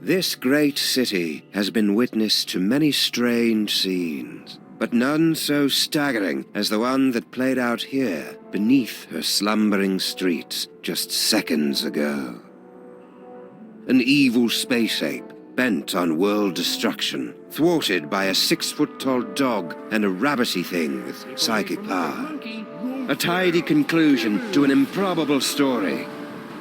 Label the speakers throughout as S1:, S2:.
S1: This great city has been witness to many strange scenes, but none so staggering as the one that played out here beneath her slumbering streets just seconds ago. An evil space ape bent on world destruction, thwarted by a 6-foot-tall dog and a rabbity thing with psychic power. A tidy conclusion to an improbable story,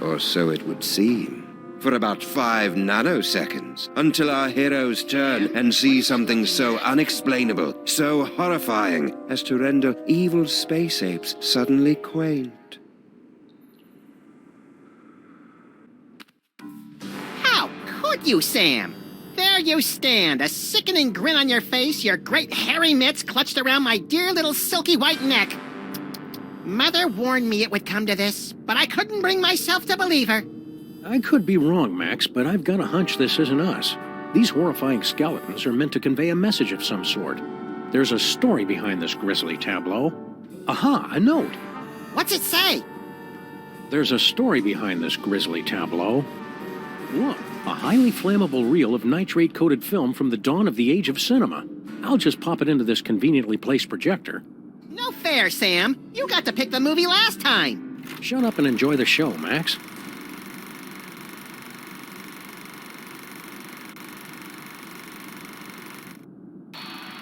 S1: or so it would seem. For about 5 nanoseconds, until our heroes turn and see something so unexplainable, so horrifying, as to render evil space apes suddenly quaint.
S2: How could you, Sam? There you stand, a sickening grin on your face, your great hairy mitts clutched around my dear little silky white neck. Mother warned me it would come to this, but I couldn't bring myself to believe her.
S3: I could be wrong, Max, but I've got a hunch this isn't us. These horrifying skeletons are meant to convey a message of some sort. There's a story behind this grisly tableau. Aha, a note.
S2: What's it say?
S3: There's a story behind this grisly tableau. Look, a highly flammable reel of nitrate-coated film from the dawn of the age of cinema. I'll just pop it into this conveniently placed projector.
S2: No fair, Sam. You got to pick the movie last time.
S3: Shut up and enjoy the show, Max.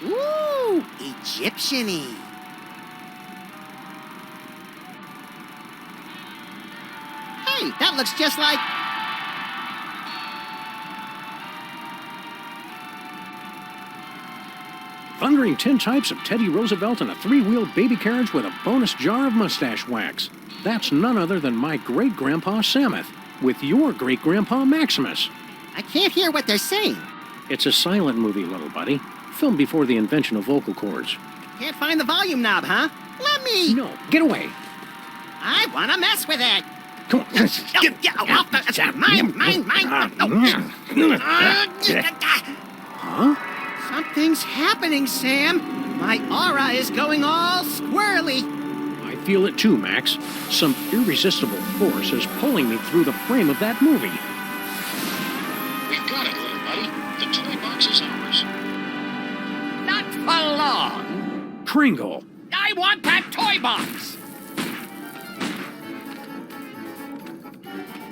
S2: Ooh, Egyptian-y. Hey, that looks just like...
S3: Thundering tintypes of Teddy Roosevelt in a 3-wheeled baby carriage with a bonus jar of mustache wax. That's none other than my great-grandpa Samuth, with your great-grandpa Maximus.
S2: I can't hear what they're saying.
S3: It's a silent movie, little buddy. Filmed before the invention of vocal cords.
S2: Can't find the volume knob, huh? Let me...
S3: No, get away.
S2: I want to mess with it.
S3: Come on.
S2: Get off the... Mine.
S3: Huh?
S2: Something's happening, Sam. My aura is going all squirrely.
S3: I feel it too, Max. Some irresistible force is pulling me through the frame of that movie.
S4: We've got it, little buddy. The toy box is ours.
S5: Not for long.
S3: Kringle.
S5: I want that toy box.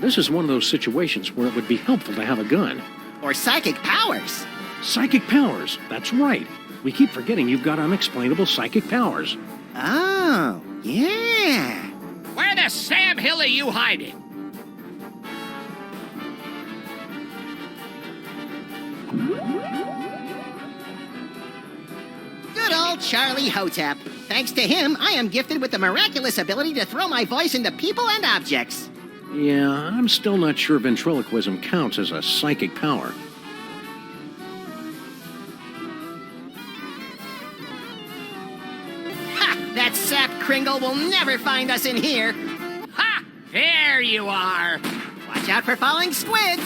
S3: This is one of those situations where it would be helpful to have a gun.
S2: Or psychic powers.
S3: Psychic powers. That's right. We keep forgetting you've got unexplainable psychic powers.
S2: Oh, yeah.
S5: Where the Sam Hill are you hiding?
S2: Good old Charlie Hotep. Thanks to him, I am gifted with the miraculous ability to throw my voice into people and objects.
S3: Yeah, I'm still not sure ventriloquism counts as a psychic power.
S2: Ha! That sap Kringle will never find us in here.
S5: Ha! There you are.
S2: Watch out for falling squids.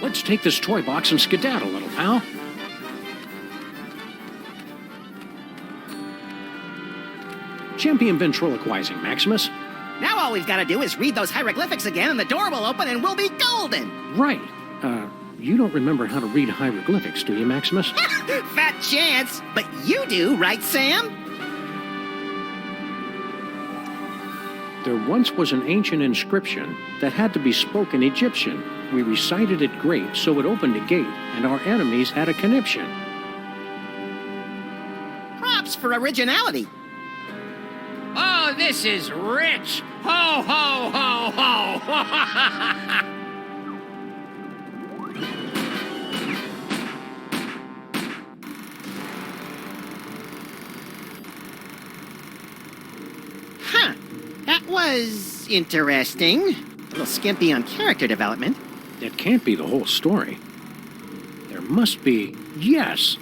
S3: Let's take this toy box and skedaddle, little pal. Champion ventriloquizing, Maximus.
S2: Now all we've got to do is read those hieroglyphics again and the door will open and we'll be golden.
S3: Right. You don't remember how to read hieroglyphics, do you, Maximus?
S2: Fat chance. But you do, right, Sam?
S3: There once was an ancient inscription that had to be spoken Egyptian. We recited it great, so it opened a gate, and our enemies had a conniption.
S2: Props for originality.
S5: Oh, this is rich. Ho, ho, ho, ho.
S2: Huh. That was interesting. A little skimpy on character development.
S3: It can't be the whole story. There must be... Yes!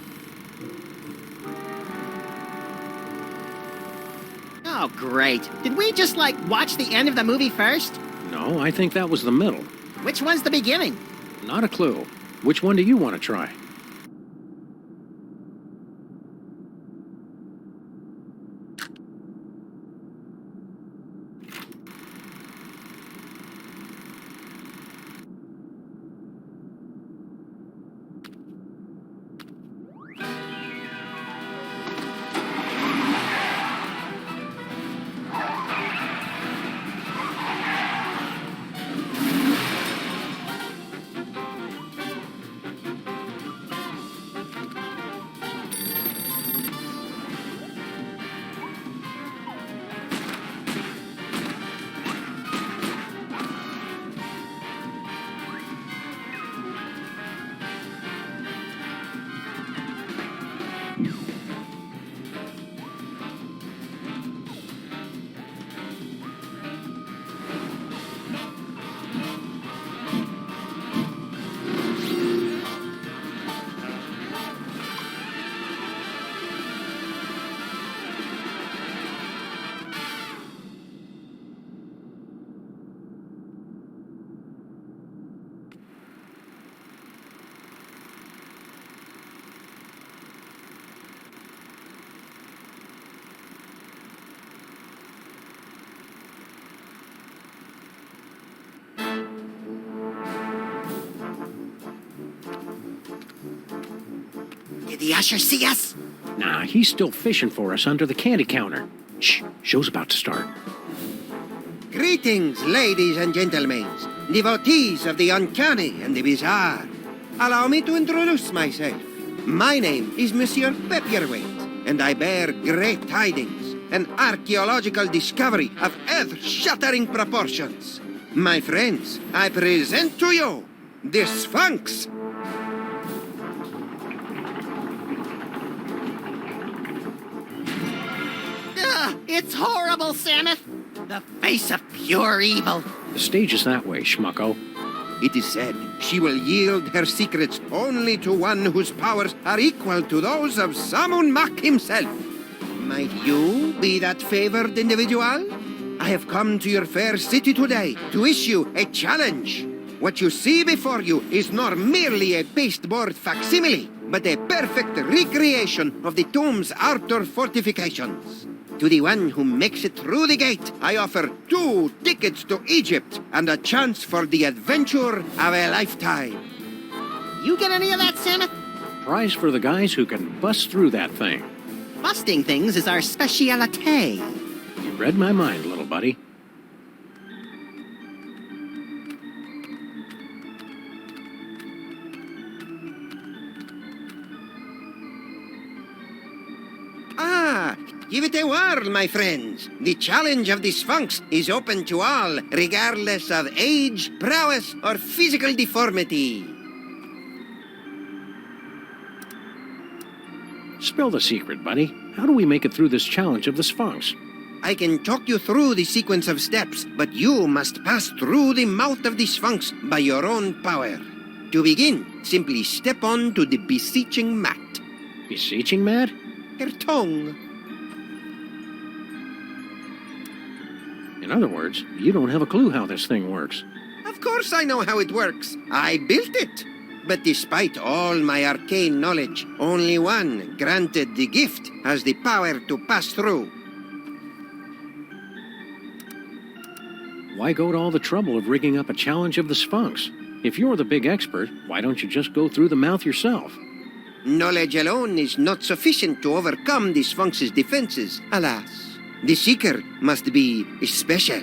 S2: Oh, great. Did we just, watch the end of the movie first?
S3: No, I think that was the middle.
S2: Which one's the beginning?
S3: Not a clue. Which one do you want to try?
S2: Did the usher see us?
S3: Nah, he's still fishing for us under the candy counter. Shh, show's about to start.
S1: Greetings, ladies and gentlemen, devotees of the uncanny and the bizarre. Allow me to introduce myself. My name is Monsieur Pepperweight, and I bear great tidings, an archaeological discovery of earth-shattering proportions. My friends, I present to you the Sphinx.
S2: Ugh, it's horrible, Samus. The face of pure evil.
S3: The stage is that way, schmucko.
S1: It is said she will yield her secrets only to one whose powers are equal to those of Sammun-Mak himself. Might you be that favored individual? I have come to your fair city today to issue a challenge. What you see before you is not merely a pasteboard facsimile, but a perfect recreation of the tomb's outer fortifications. To the one who makes it through the gate, I offer 2 tickets to Egypt and a chance for the adventure of a lifetime.
S2: You get any of that, Samus?
S3: Prize for the guys who can bust through that thing.
S2: Busting things is our specialite.
S3: You read my mind, little buddy.
S1: Ah, give it a whirl, my friends. The challenge of the Sphinx is open to all, regardless of age, prowess, or physical deformity.
S3: Spill the secret, buddy. How do we make it through this challenge of the Sphinx?
S1: I can talk you through the sequence of steps, but you must pass through the mouth of the Sphinx by your own power. To begin, simply step on to the beseeching mat.
S3: Beseeching mat?
S1: Her tongue.
S3: In other words, you don't have a clue how this thing works.
S1: Of course I know how it works. I built it. But despite all my arcane knowledge, only one, granted the gift, has the power to pass through.
S3: Why go to all the trouble of rigging up a challenge of the Sphinx? If you're the big expert, why don't you just go through the mouth yourself?
S1: Knowledge alone is not sufficient to overcome the Sphinx's defenses, alas. The seeker must be special.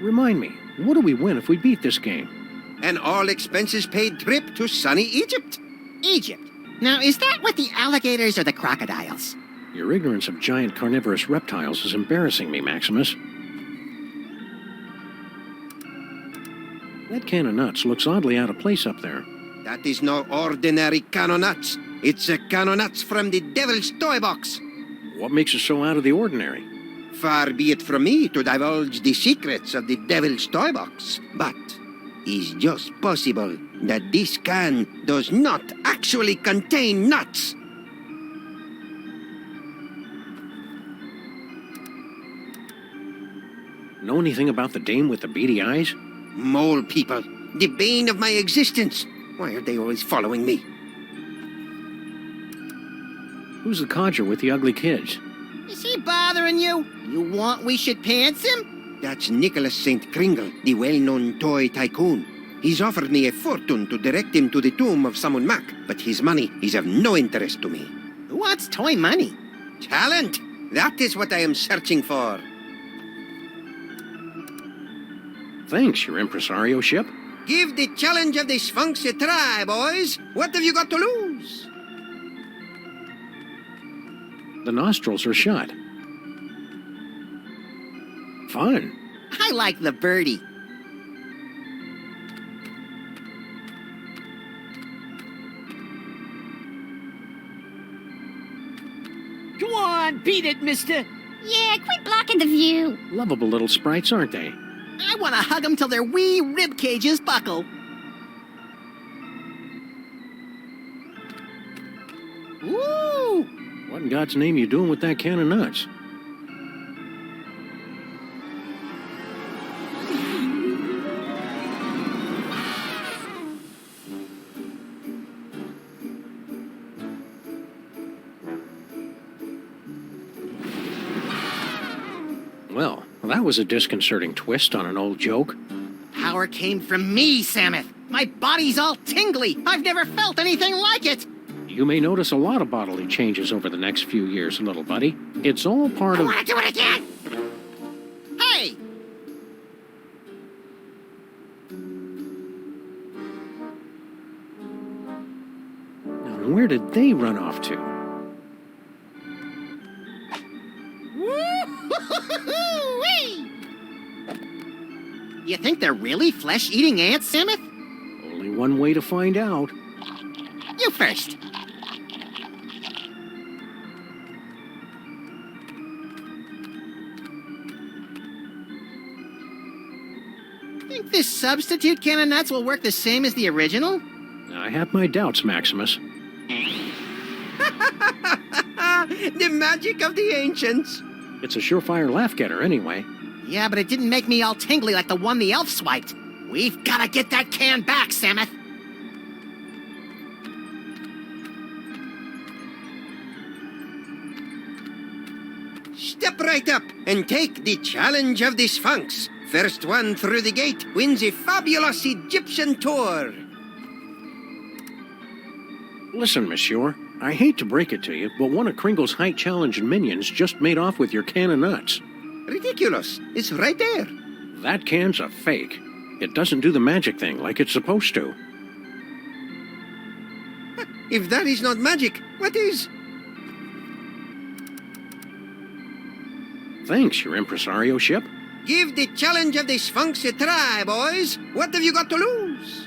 S3: Remind me, what do we win if we beat this game?
S1: An all-expenses-paid trip to sunny Egypt.
S2: Egypt. Now, is that with the alligators or the crocodiles?
S3: Your ignorance of giant carnivorous reptiles is embarrassing me, Maximus. That can of nuts looks oddly out of place up there.
S1: That is no ordinary can of nuts. It's a can of nuts from the Devil's Toy Box.
S3: What makes it so out of the ordinary?
S1: Far be it from me to divulge the secrets of the Devil's Toy Box, but it's just possible that this can does not actually contain nuts.
S3: Know anything about the dame with the beady eyes?
S1: Mole people, the bane of my existence. Why are they always following me?
S3: Who's the codger with the ugly kids?
S2: Is he bothering you? You want we should pants him?
S1: That's Nicholas St. Kringle, the well-known toy tycoon. He's offered me a fortune to direct him to the tomb of Sammun-Mak, but his money is of no interest to me.
S2: Who wants toy money?
S1: Talent! That is what I am searching for.
S3: Thanks, your impresario ship.
S1: Give the challenge of the Sphinx a try, boys. What have you got to lose?
S3: The nostrils are shut. Fun.
S2: I like the birdie.
S5: Go on, beat it, mister.
S6: Yeah, quit blocking the view.
S3: Lovable little sprites, aren't they?
S2: I want to hug them till their wee rib cages buckle. Ooh!
S3: What in God's name you doing with that can of nuts? Well, that was a disconcerting twist on an old joke.
S2: Power came from me, Samus. My body's all tingly. I've never felt anything like it.
S3: You may notice a lot of bodily changes over the next few years, little buddy. It's all part
S2: I
S3: of...
S2: want to do it again. Hey!
S3: Now, where did they run off to?
S2: Woo-hoo-hoo-hoo-wee! You think they're really flesh-eating ants, Samuth?
S3: Only one way to find out.
S2: You first. Think this substitute can of nuts will work the same as the original?
S3: I have my doubts, Maximus.
S7: The magic of the ancients.
S3: It's a surefire laugh-getter, anyway.
S2: Yeah, but it didn't make me all tingly like the one the elf swiped. We've got to get that can back, Samuth.
S7: Step right up and take the challenge of the Sphinx. First one through the gate wins a fabulous Egyptian tour.
S3: Listen, monsieur, I hate to break it to you, but one of Kringle's height challenge minions just made off with your can of nuts.
S7: Ridiculous. It's right there.
S3: That can's a fake. It doesn't do the magic thing like it's supposed to.
S7: If that is not magic, what is?
S3: Thanks, your impresario ship.
S7: Give the challenge of the Sphinx a try, boys. What have you got to lose?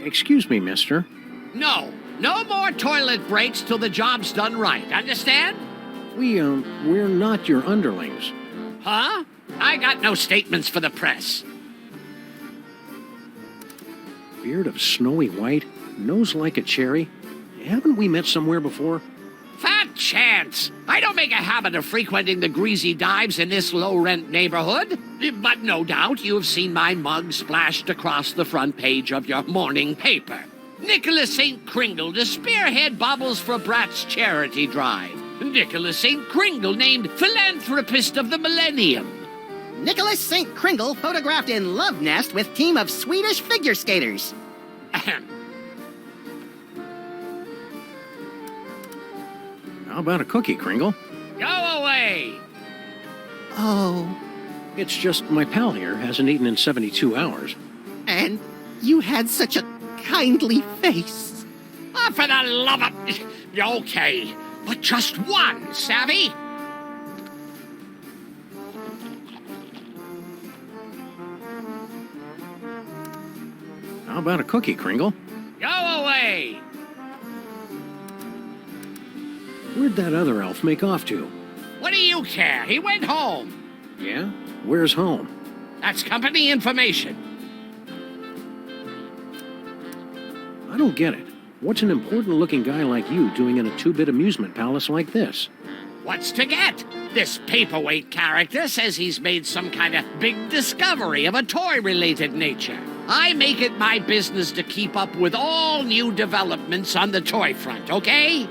S3: Excuse me, mister.
S5: No more toilet breaks till the job's done right. Understand?
S3: We're not your underlings.
S5: Huh? I got no statements for the press.
S3: Beard of snowy white, nose like a cherry. Haven't we met somewhere before?
S5: Fat chance! I don't make a habit of frequenting the greasy dives in this low-rent neighborhood. But no doubt you have seen my mug splashed across the front page of your morning paper. Nicholas St. Kringle to spearhead Bubbles for Brats charity drive. Nicholas St. Kringle named Philanthropist of the Millennium.
S2: Nicholas St. Kringle photographed in love nest with team of Swedish figure skaters.
S5: Ahem.
S3: How about a cookie, Kringle?
S5: Go away!
S2: Oh,
S3: It's just my pal here hasn't eaten in 72 hours.
S2: and you had such a kindly face.
S5: Oh, for the love of... Okay, but just one, savvy?
S3: How about a cookie, Kringle?
S5: Go away!
S3: Where'd that other elf make off to?
S5: What do you care? He went home.
S3: Yeah? Where's home?
S5: That's company information.
S3: I don't get it. What's an important-looking guy like you doing in a two-bit amusement palace like this?
S5: What's to get? This paperweight character says he's made some kind of big discovery of a toy-related nature. I make it my business to keep up with all new developments on the toy front, okay?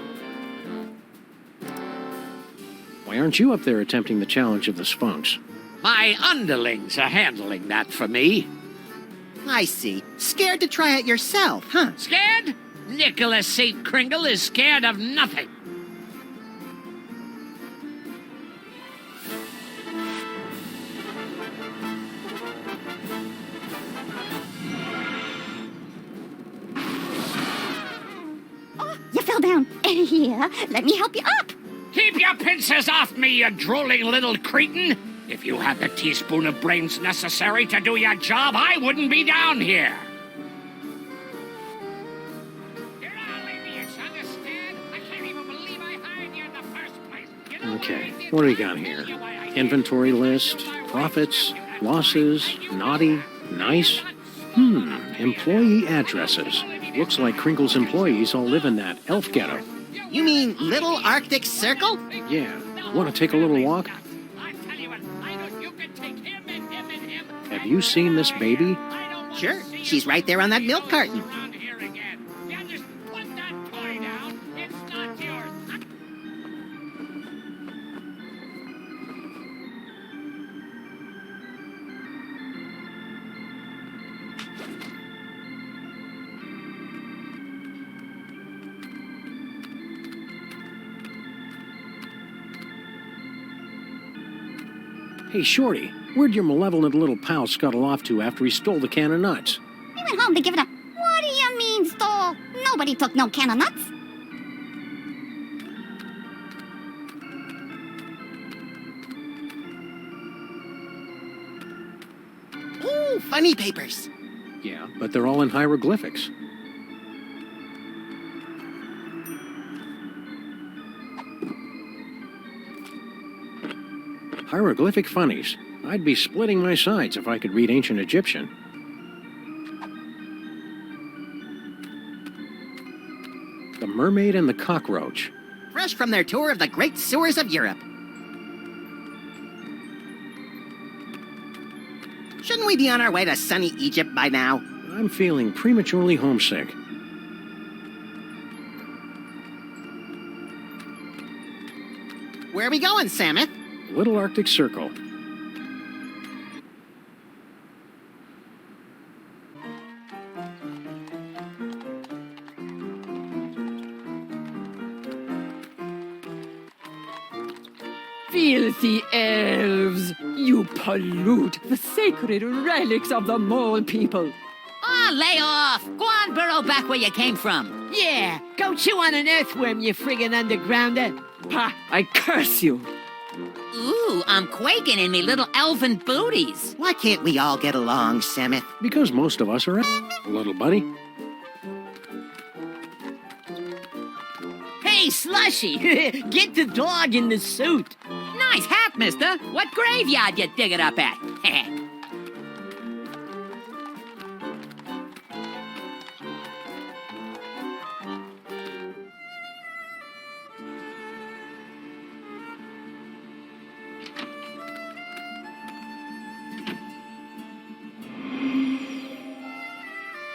S3: Why aren't you up there attempting the challenge of the Sphinx?
S5: My underlings are handling that for me.
S2: I see. Scared to try it yourself, huh?
S5: Scared? Nicholas St. Kringle is scared of nothing.
S6: Oh, you fell down. Here, let me help you up.
S5: Keep your pincers off me, you drooling little cretin! If you had the teaspoon of brains necessary to do your job, I wouldn't be down here. You're all idiots, understand? I can't even believe I hired you in the first place. You know
S3: Okay,
S5: I did?
S3: what do we got here? Inventory list, profits, losses, naughty, nice. Employee addresses. Looks like Kringle's employees all live in that elf ghetto.
S2: You mean Little Arctic Circle?
S3: Yeah, want to take a little walk?
S5: I tell you what, I know you can take him and him and him.
S3: Have you seen this baby?
S5: I don't want
S2: Sure,
S5: to see
S2: she's right there on that milk carton.
S5: around here again. You just put that toy down. It's not yours.
S3: Hey, Shorty, where'd your malevolent little pal scuttle off to after he stole the can of nuts?
S6: He went home to give it up. What do you mean, stole? Nobody took no can of nuts.
S2: Ooh, funny papers.
S3: Yeah, but they're all in hieroglyphics. Hieroglyphic funnies. I'd be splitting my sides if I could read ancient Egyptian. The Mermaid and the Cockroach.
S2: Fresh from their tour of the great sewers of Europe. Shouldn't we be on our way to sunny Egypt by now?
S3: I'm feeling prematurely homesick.
S2: Where are we going, Samuth?
S3: Little Arctic Circle.
S8: Filthy elves! You pollute the sacred relics of the mole people.
S9: Oh, lay off! Go on, burrow back where you came from. Yeah, go chew on an earthworm, you friggin' undergrounder.
S8: Pah, I curse you.
S9: Ooh, I'm quaking in me little elven booties.
S2: Why can't we all get along, Samuth?
S3: Because most of us are little buddy.
S9: Hey, Slushy, get the dog in the suit. Nice hat, mister. What graveyard you digging up at?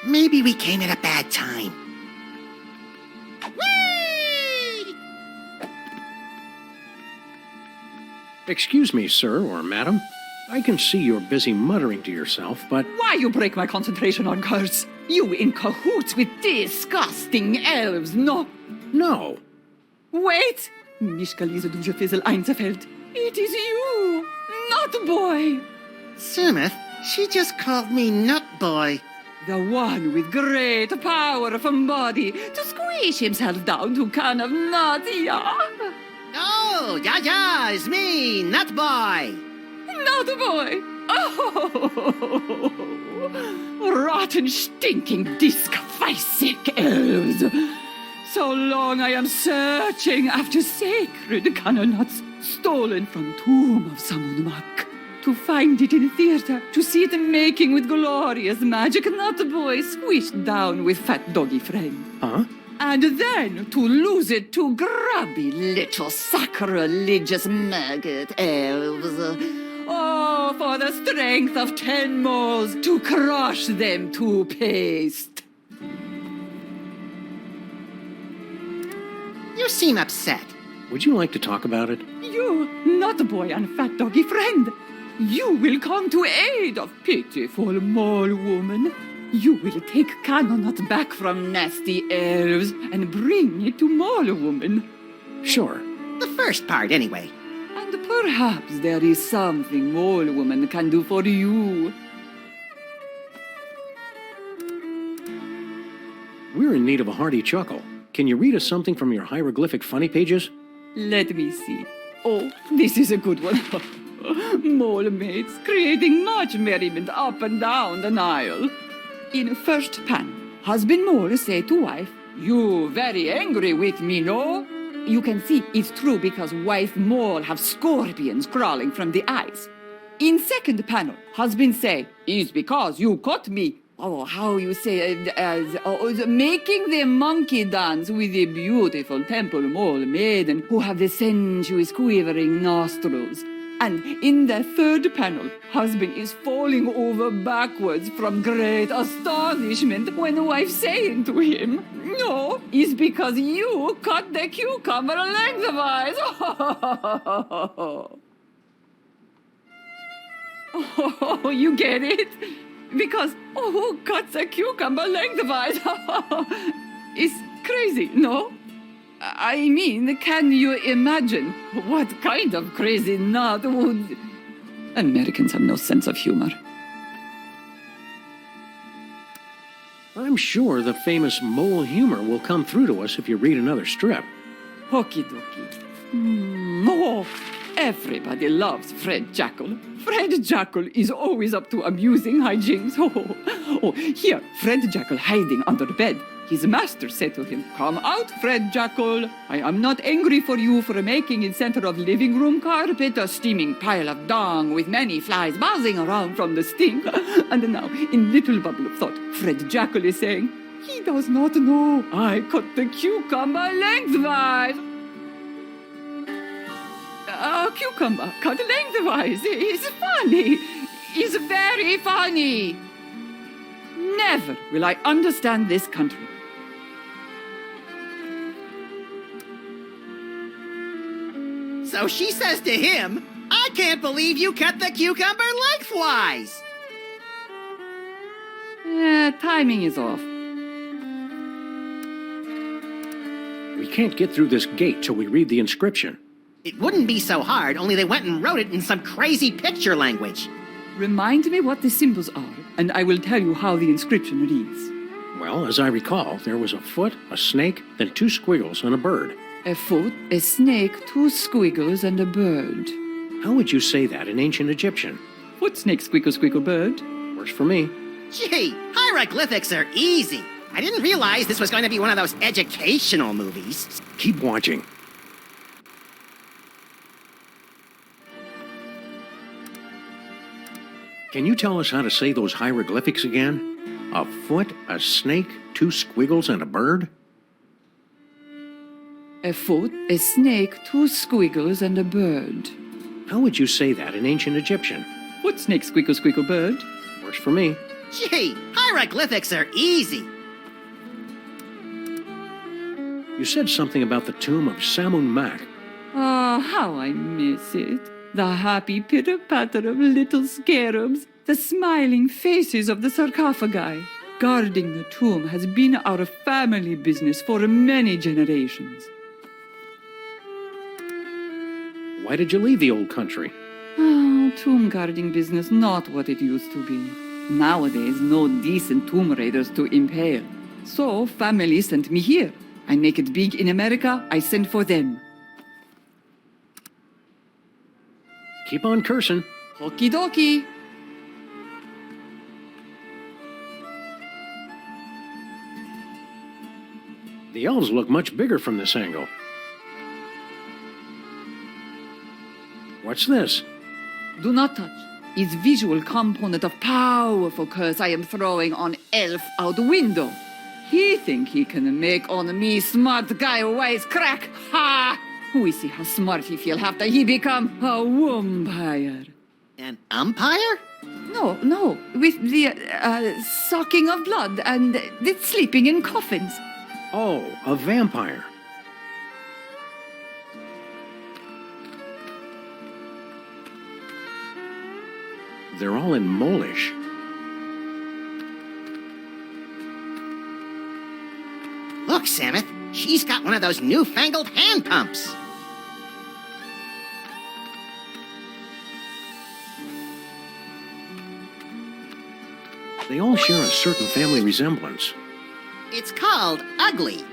S2: Maybe we came at a bad time.
S3: Excuse me, sir or madam. I can see you're busy muttering to yourself, but...
S8: Why you break my concentration on curse? You in cahoots with disgusting elves, no?
S3: No.
S8: Wait! Nicht gelesen du Fizzle einzufällt. It is you, not boy.
S2: Samuth, she just called me Nut Boy.
S8: The one with great power from body to squish himself down to can of nuts, yeah?
S2: Oh, ja, it's me, Nut Boy.
S8: Not boy. Oh, rotten, stinking, disc-sick elves. So long I am searching after sacred cannon nuts stolen from Tumba of Sammun-Mak. To find it in theater, to see it making with glorious magic, not boy squished down with fat doggy friend.
S3: Huh?
S8: And then to lose it to grubby little sacrilegious maggot elves. Oh, for the strength of 10 moles to crush them to paste.
S2: You seem upset.
S3: Would you like to talk about it?
S8: You, not boy and fat doggy friend. You will come to aid of pitiful mole woman. You will take Canonut back from nasty elves and bring it to mole woman.
S3: Sure.
S2: The first part, anyway.
S8: And perhaps there is something mole woman can do for you.
S3: We're in need of a hearty chuckle. Can you read us something from your hieroglyphic funny pages?
S8: Let me see. Oh, this is a good one. Mole mates creating much merriment up and down the Nile. In first pan, husband mole say to wife, "You very angry with me, no?" You can see it's true because wife mole have scorpions crawling from the eyes. In second panel, husband say, "It's because you caught me." Oh, how you say, making the monkey dance with the beautiful temple mole maiden who have the sensuous quivering nostrils. And in the third panel, husband is falling over backwards from great astonishment when the wife saying to him, "No, it's because you cut the cucumber lengthwise." Oh, you get it? Because, who cuts a cucumber lengthwise? It's crazy, no? I mean, can you imagine what kind of crazy nut would... Americans have no sense of humor.
S3: I'm sure the famous mole humor will come through to us if you read another strip.
S8: Okie dokie. Oh, everybody loves Fred Jackal. Fred Jackal is always up to amusing hijinks. Oh, here, Fred Jackal hiding under the bed. His master said to him, "Come out, Fred Jackal. I am not angry for you for making in center of living room carpet a steaming pile of dung with many flies buzzing around from the stink." And now, in little bubble of thought, Fred Jackal is saying, "He does not know I cut the cucumber lengthwise." A cucumber cut lengthwise is funny. Is very funny. Never will I understand this country.
S2: So she says to him, "I can't believe you cut the cucumber lengthwise."
S8: Timing is off.
S3: We can't get through this gate till we read the inscription.
S2: It wouldn't be so hard, only they went and wrote it in some crazy picture language.
S8: Remind me what the symbols are, and I will tell you how the inscription reads.
S3: Well, as I recall, there was a foot, a snake, then 2 squiggles, and a bird.
S8: A foot, a snake, 2 squiggles, and a bird.
S3: How would you say that in ancient Egyptian?
S8: Foot, snake, squiggle, squiggle, bird.
S3: Works for me.
S2: Gee, hieroglyphics are easy. I didn't realize this was going to be one of those educational movies.
S3: Keep watching. Can you tell us how to say those hieroglyphics again? A foot, a snake, 2 squiggles, and a bird?
S8: A foot, a snake, 2 squiggles, and a bird.
S3: How would you say that in ancient Egyptian?
S8: Foot, snake, squiggle, squiggle, bird.
S3: Works for me.
S2: Gee, hieroglyphics are easy.
S3: You said something about the tomb of Sammun-Mak.
S8: Ah, how I miss it. The happy pitter-patter of little scarabs, the smiling faces of the sarcophagi. Guarding the tomb has been our family business for many generations.
S3: Why did you leave the old country?
S8: Oh, tomb guarding business not what it used to be. Nowadays, no decent tomb raiders to impale. So, family sent me here. I make it big in America, I send for them.
S3: Keep on cursing.
S8: Okie dokie.
S3: The elves look much bigger from this angle. What's this?
S8: Do not touch. It's visual component of powerful curse I am throwing on elf out window. He think he can make on me smart guy wise crack. Ha! We see how smart he feel after he become a vampire.
S2: An umpire?
S8: No, with the sucking of blood and the sleeping in coffins.
S3: Oh, a vampire. They're all in Molish.
S2: Look, Samuth, she's got one of those newfangled hand pumps.
S3: They all share a certain family resemblance.
S2: It's called ugly.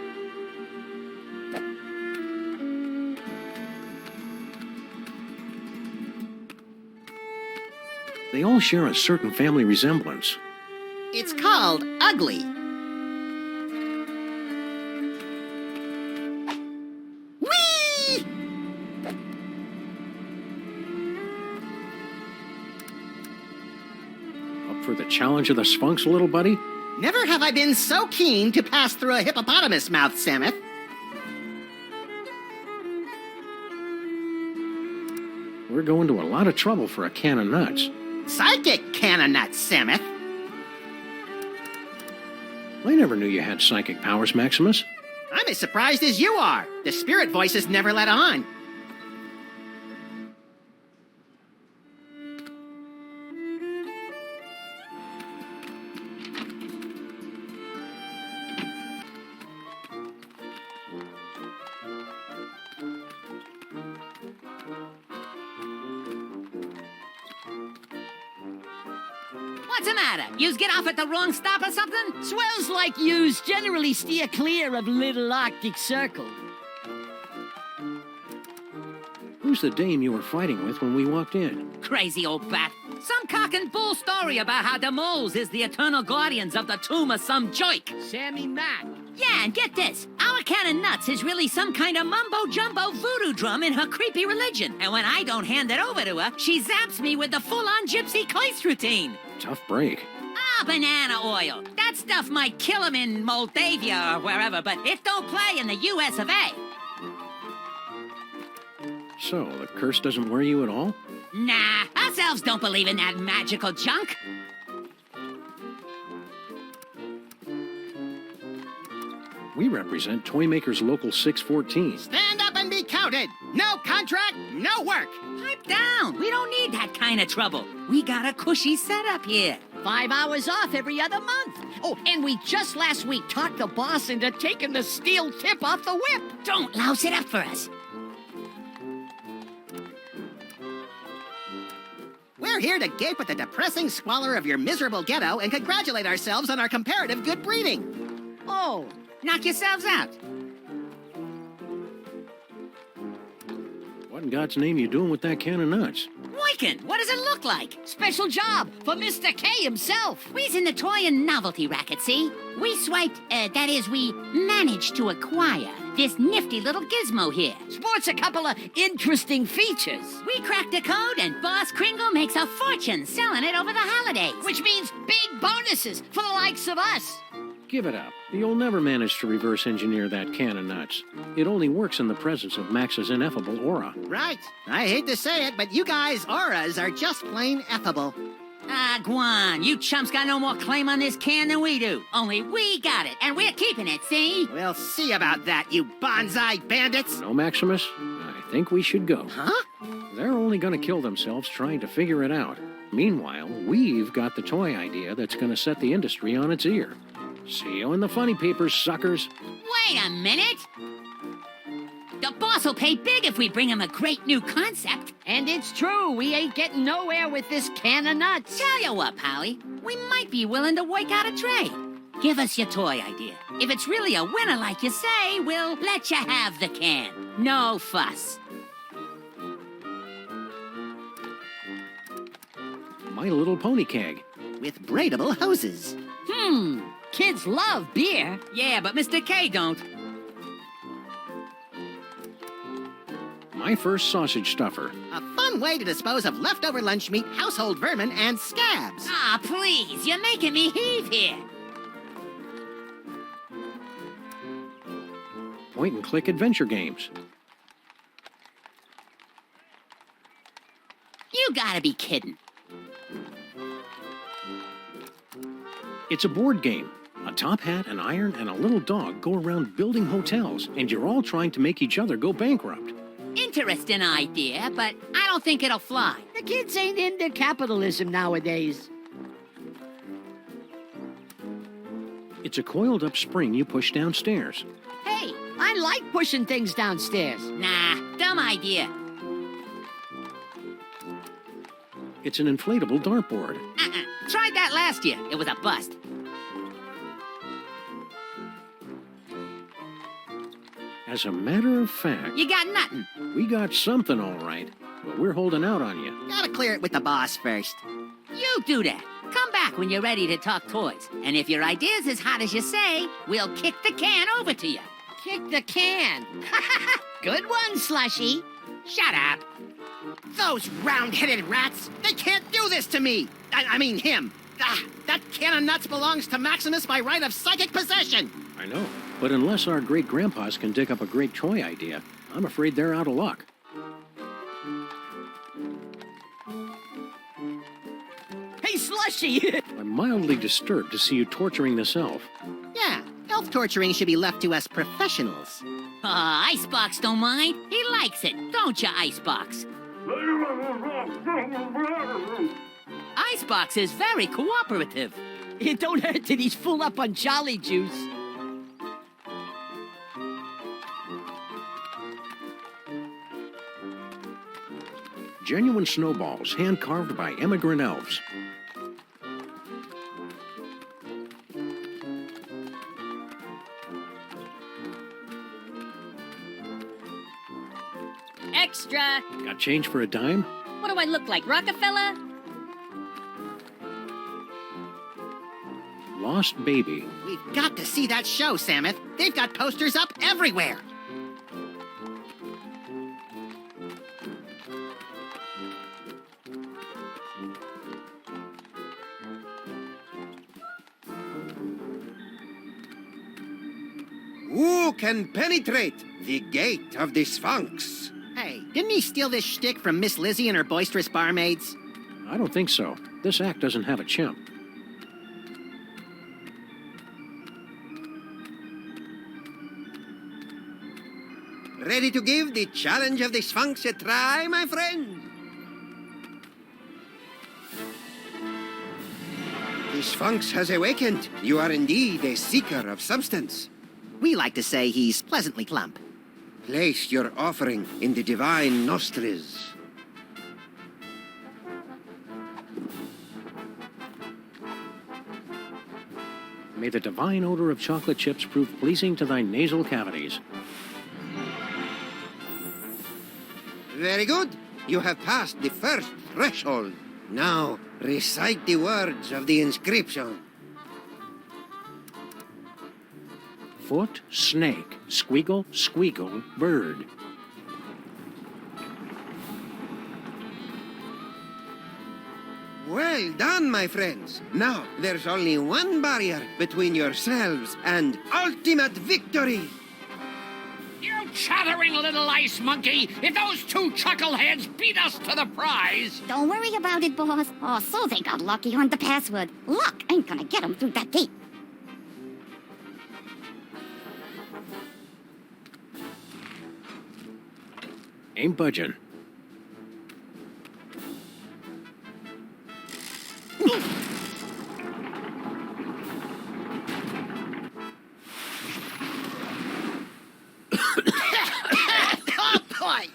S3: They all share a certain family resemblance.
S2: It's called ugly. Whee!
S3: Up for the challenge of the Sphinx, little buddy?
S2: Never have I been so keen to pass through a hippopotamus mouth, Samuth.
S3: We're going to a lot of trouble for a can of nuts.
S2: Psychic can of nuts, Samuth.
S3: I never knew you had psychic powers, Maximus.
S2: I'm as surprised as you are. The spirit voices never let on.
S9: What's the matter? Yous get off at the wrong stop or something?
S10: Swells like yous generally steer clear of Little Arctic Circle.
S3: Who's the dame you were fighting with when we walked in?
S9: Crazy old bat. Some cock and bull story about how the moles is the eternal guardians of the tomb of some joik.
S10: Sammy Mac.
S9: Yeah, and get this. Our can of nuts is really some kind of mumbo-jumbo voodoo drum in her creepy religion. And when I don't hand it over to her, she zaps me with the full-on gypsy Kleist routine.
S3: Tough break.
S9: Ah, banana oil. That stuff might kill him in Moldavia or wherever, but it don't play in the US of A.
S3: So, the curse doesn't worry you at all?
S9: Nah, us elves don't believe in that magical junk.
S3: We represent Toymaker's Local 614.
S2: Stand up and be counted. No contract, no work.
S9: Pipe down. We don't need that kind of trouble. We got a cushy setup here.
S10: 5 hours off every other month. Oh, and we just last week talked the boss into taking the steel tip off the whip.
S9: Don't louse it up for us.
S2: We're here to gape at the depressing squalor of your miserable ghetto and congratulate ourselves on our comparative good breeding.
S10: Oh,
S9: Knock yourselves out.
S3: What in God's name you doing with that can of nuts?
S9: Wyken, what does it look like?
S10: special job for Mr. K himself.
S9: We's in the toy and novelty racket, see? We swiped, that is, we managed to acquire this nifty little gizmo here.
S10: Sports a couple of interesting features.
S9: We cracked a code and Boss Kringle makes a fortune selling it over the holidays.
S10: Which means big bonuses for the likes of us.
S3: Give it up. You'll never manage to reverse engineer that can of nuts. It only works in the presence of Max's ineffable aura.
S2: Right. I hate to say it, but you guys' auras are just plain effable.
S9: Ah, Guan, you chumps got no more claim on this can than we do. Only we got it, and we're keeping it, see?
S2: We'll see about that, you bonsai bandits.
S3: No, Maximus? I think we should go.
S2: Huh?
S3: They're only going to kill themselves trying to figure it out. Meanwhile, we've got the toy idea that's going to set the industry on its ear. See you in the funny papers, suckers.
S9: Wait a minute. The boss will pay big if we bring him a great new concept.
S10: And it's true, we ain't getting nowhere with this can of nuts.
S9: Tell you what, Polly, we might be willing to work out a trade. Give us your toy idea. If it's really a winner like you say, we'll let you have the can. No fuss.
S3: My Little Pony keg.
S2: With braidable hoses.
S10: Kids love beer.
S9: Yeah, but Mr. K don't.
S3: My first sausage stuffer.
S2: A fun way to dispose of leftover lunch meat, household vermin, and scabs.
S9: Ah, please, you're making me heave here.
S3: Point-and-click adventure games.
S9: You gotta be kidding.
S3: It's a board game. A top hat, an iron, and a little dog go around building hotels, and you're all trying to make each other go bankrupt.
S9: Interesting idea, but I don't think it'll fly.
S10: The kids ain't into capitalism nowadays.
S3: It's a coiled-up spring you push downstairs.
S10: Hey, I like pushing things downstairs.
S9: Nah, dumb idea.
S3: It's an inflatable dartboard.
S9: Tried that last year. It was a bust.
S3: As a matter of fact,
S9: You got nothing.
S3: we got something all right, but we're holding out on you.
S2: Gotta clear it with the boss first.
S9: You do that. Come back when you're ready to talk toys. And if your idea's as hot as you say, we'll kick the can over to you.
S10: Kick the can. Good one, Slushy.
S9: Shut up.
S2: Those round-headed rats! They can't do this to me! I mean him! That can of nuts belongs to Maximus by right of psychic possession!
S3: I know, but unless our great-grandpas can dig up a great toy idea, I'm afraid they're out of luck.
S10: Hey, Slushy.
S3: I'm mildly disturbed to see you torturing this elf.
S2: Yeah, elf torturing should be left to us professionals.
S9: Icebox don't mind. He likes it, don't you, Icebox? Icebox is very cooperative.
S10: It don't hurt that he's full up on Jolly Juice.
S3: Genuine snowballs, hand-carved by immigrant elves.
S11: Extra.
S3: Got change for a dime?
S11: What do I look like, Rockefeller?
S3: Lost Baby.
S2: We've got to see that show, Samuth. They've got posters up everywhere.
S7: Who can penetrate the gate of the Sphinx?
S2: Hey, didn't he steal this shtick from Miss Lizzie and her boisterous barmaids?
S3: I don't think so. This act doesn't have a chimp.
S7: Ready to give the challenge of the Sphinx a try, my friend? The Sphinx has awakened. You are indeed a seeker of substance.
S2: We like to say he's pleasantly plump.
S7: Place your offering in the divine nostrils.
S3: May the divine odor of chocolate chips prove pleasing to thy nasal cavities.
S7: Very good. You have passed the first threshold. Now, recite the words of the inscription.
S3: Foot, snake, squeagle, squeagle, bird.
S7: Well done, my friends. Now, there's only one barrier between yourselves and ultimate victory.
S5: You chattering little ice monkey! If those two chuckleheads beat us to the prize...
S6: Don't worry about it, boss. Oh, so they got lucky on the password. Luck ain't gonna get them through that gate.
S3: Ain't budging.
S2: Oh, boy!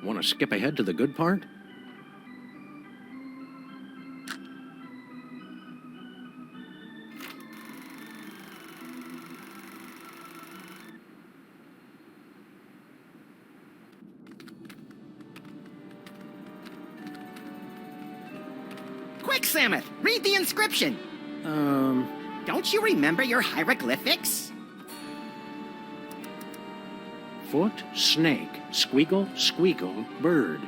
S3: Want to skip ahead to the good part?
S2: Quick, Samuth, read the inscription. Don't you remember your hieroglyphics?
S3: Foot, snake, squeagle, squeagle, bird.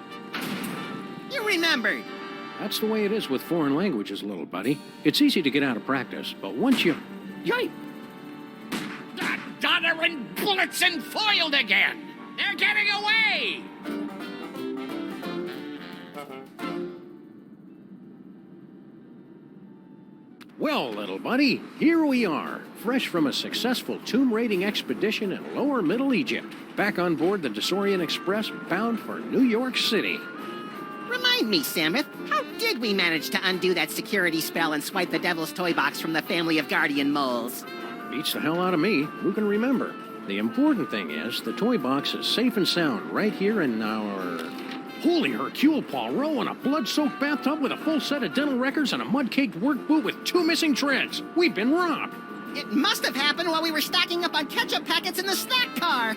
S2: You remembered.
S3: That's the way it is with foreign languages, little buddy. It's easy to get out of practice, but once you... Yipe!
S5: That doddering bullets and foiled again! They're getting away!
S3: Well, little buddy, here we are, fresh from a successful tomb raiding expedition in lower Middle Egypt, back on board the Desaurian Express bound for New York City.
S2: Remind me, Samuth, how did we manage to undo that security spell and swipe the Devil's Toy Box from the family of guardian moles?
S3: Beats the hell out of me. Who can remember? The important thing is the toy box is safe and sound right here in our... Holy Hercule Poirot in a blood-soaked bathtub with a full set of dental records and a mud-caked work boot with 2 missing treads. We've been robbed.
S2: It must have happened while we were stocking up on ketchup packets in the snack car.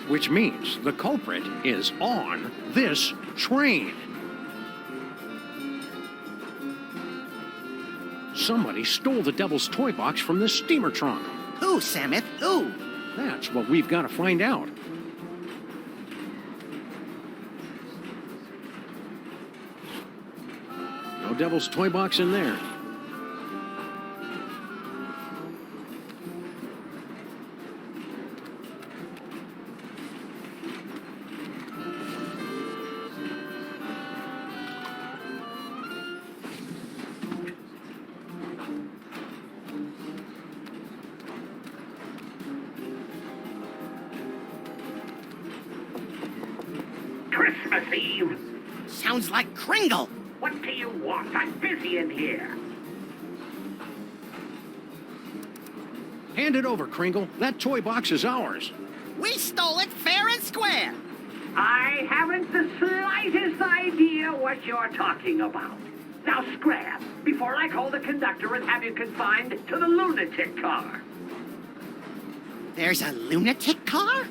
S3: Which means the culprit is on this train. Somebody stole the Devil's Toy Box from this steamer trunk.
S2: Who, Samuth? Who?
S3: That's what we've got to find out. No Devil's Toy Box in there.
S5: Christmas Eve!
S2: Sounds like Kringle.
S5: What do you want? I'm busy in here.
S3: Hand it over, Kringle. That toy box is ours.
S2: We stole it fair and square.
S5: I haven't the slightest idea what you're talking about. Now scram, before I call the conductor and have you confined to the lunatic car.
S2: There's a lunatic car?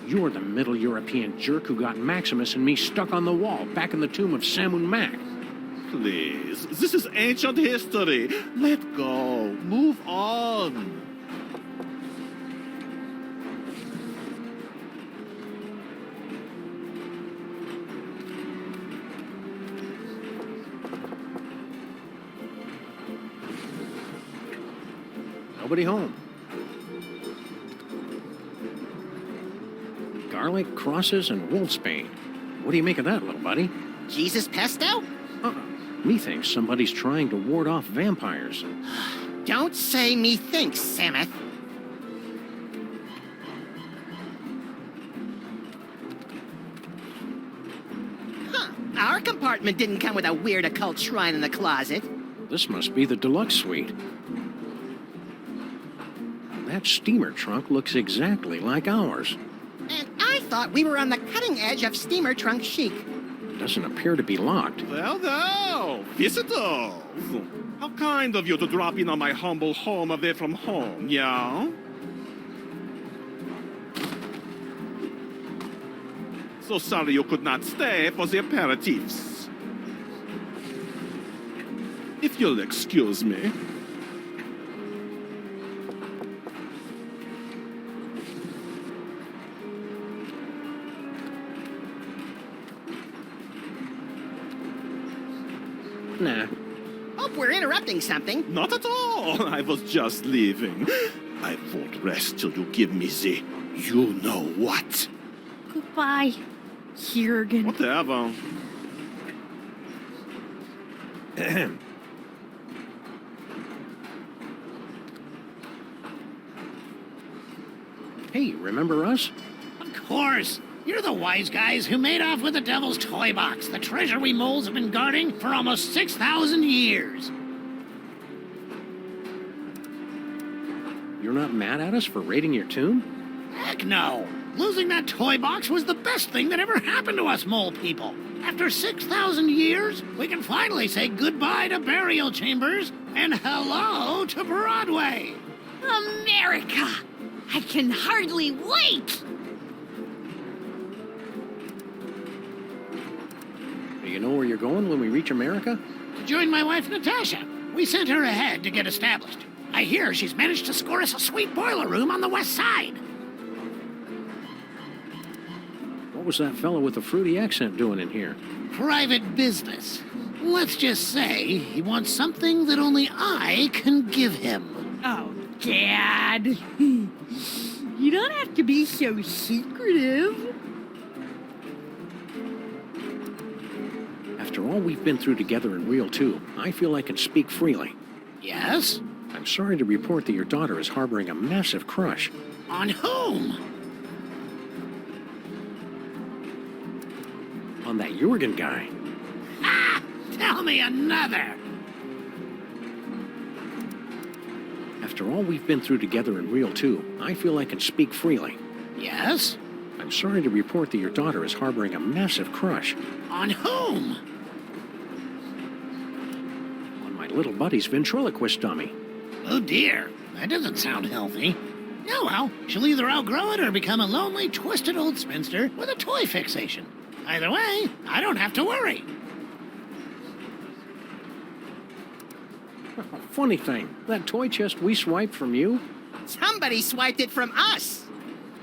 S3: You're the Middle European jerk who got Maximus and me stuck on the wall back in the tomb of Sammun-Mak.
S12: Please, this is ancient history. Let go. Move on.
S3: Nobody home. Garlic, crosses, and wolfsbane. What do you make of that, little buddy?
S2: Jesus pesto?
S3: Methinks somebody's trying to ward off vampires.
S2: Don't say methinks, Samuth. Huh. Our compartment didn't come with a weird occult shrine in the closet.
S3: This must be the deluxe suite. That steamer trunk looks exactly like ours.
S2: And I thought we were on the cutting edge of steamer trunk chic.
S3: Doesn't appear to be locked.
S12: Well, visitors. How kind of you to drop in on my humble home away from home, yeah? So sorry you could not stay for the aperitifs. If you'll excuse me.
S3: Nah.
S2: Hope we're interrupting something.
S12: Not at all. I was just leaving. I won't rest till you give me the you-know-what.
S11: Goodbye, Jürgen.
S12: Whatever.
S3: Hey, remember us?
S4: Of course. You're the wise guys who made off with the devil's toy box, the treasure we moles have been guarding for almost 6,000 years.
S3: You're not mad at us for raiding your tomb?
S4: Heck no. Losing that toy box was the best thing that ever happened to us mole people. After 6,000 years, we can finally say goodbye to burial chambers and hello to Broadway.
S11: America! I can hardly wait!
S3: Do you know where you're going when we reach America?
S4: To join my wife, Natasha. We sent her ahead to get established. I hear she's managed to score us a sweet boiler room on the west side.
S3: What was that fellow with the fruity accent doing in here?
S4: Private business. Let's just say he wants something that only I can give him.
S11: Oh, Dad. You don't have to be so secretive.
S3: After all we've been through together in Real 2, I feel I can speak freely.
S4: Yes?
S3: I'm sorry to report that your daughter is harboring a massive crush.
S4: On whom?
S3: On that Jürgen guy.
S4: Ah! Tell me another!
S3: After all we've been through together in Real 2, I feel I can speak freely.
S4: Yes?
S3: I'm sorry to report that your daughter is harboring a massive crush.
S4: On whom?
S3: On my little buddy's ventriloquist dummy.
S4: Oh dear, that doesn't sound healthy. Oh well, she'll either outgrow it or become a lonely, twisted old spinster with a toy fixation. Either way, I don't have to worry.
S3: Funny thing, that toy chest we swiped from you?
S2: Somebody swiped it from us.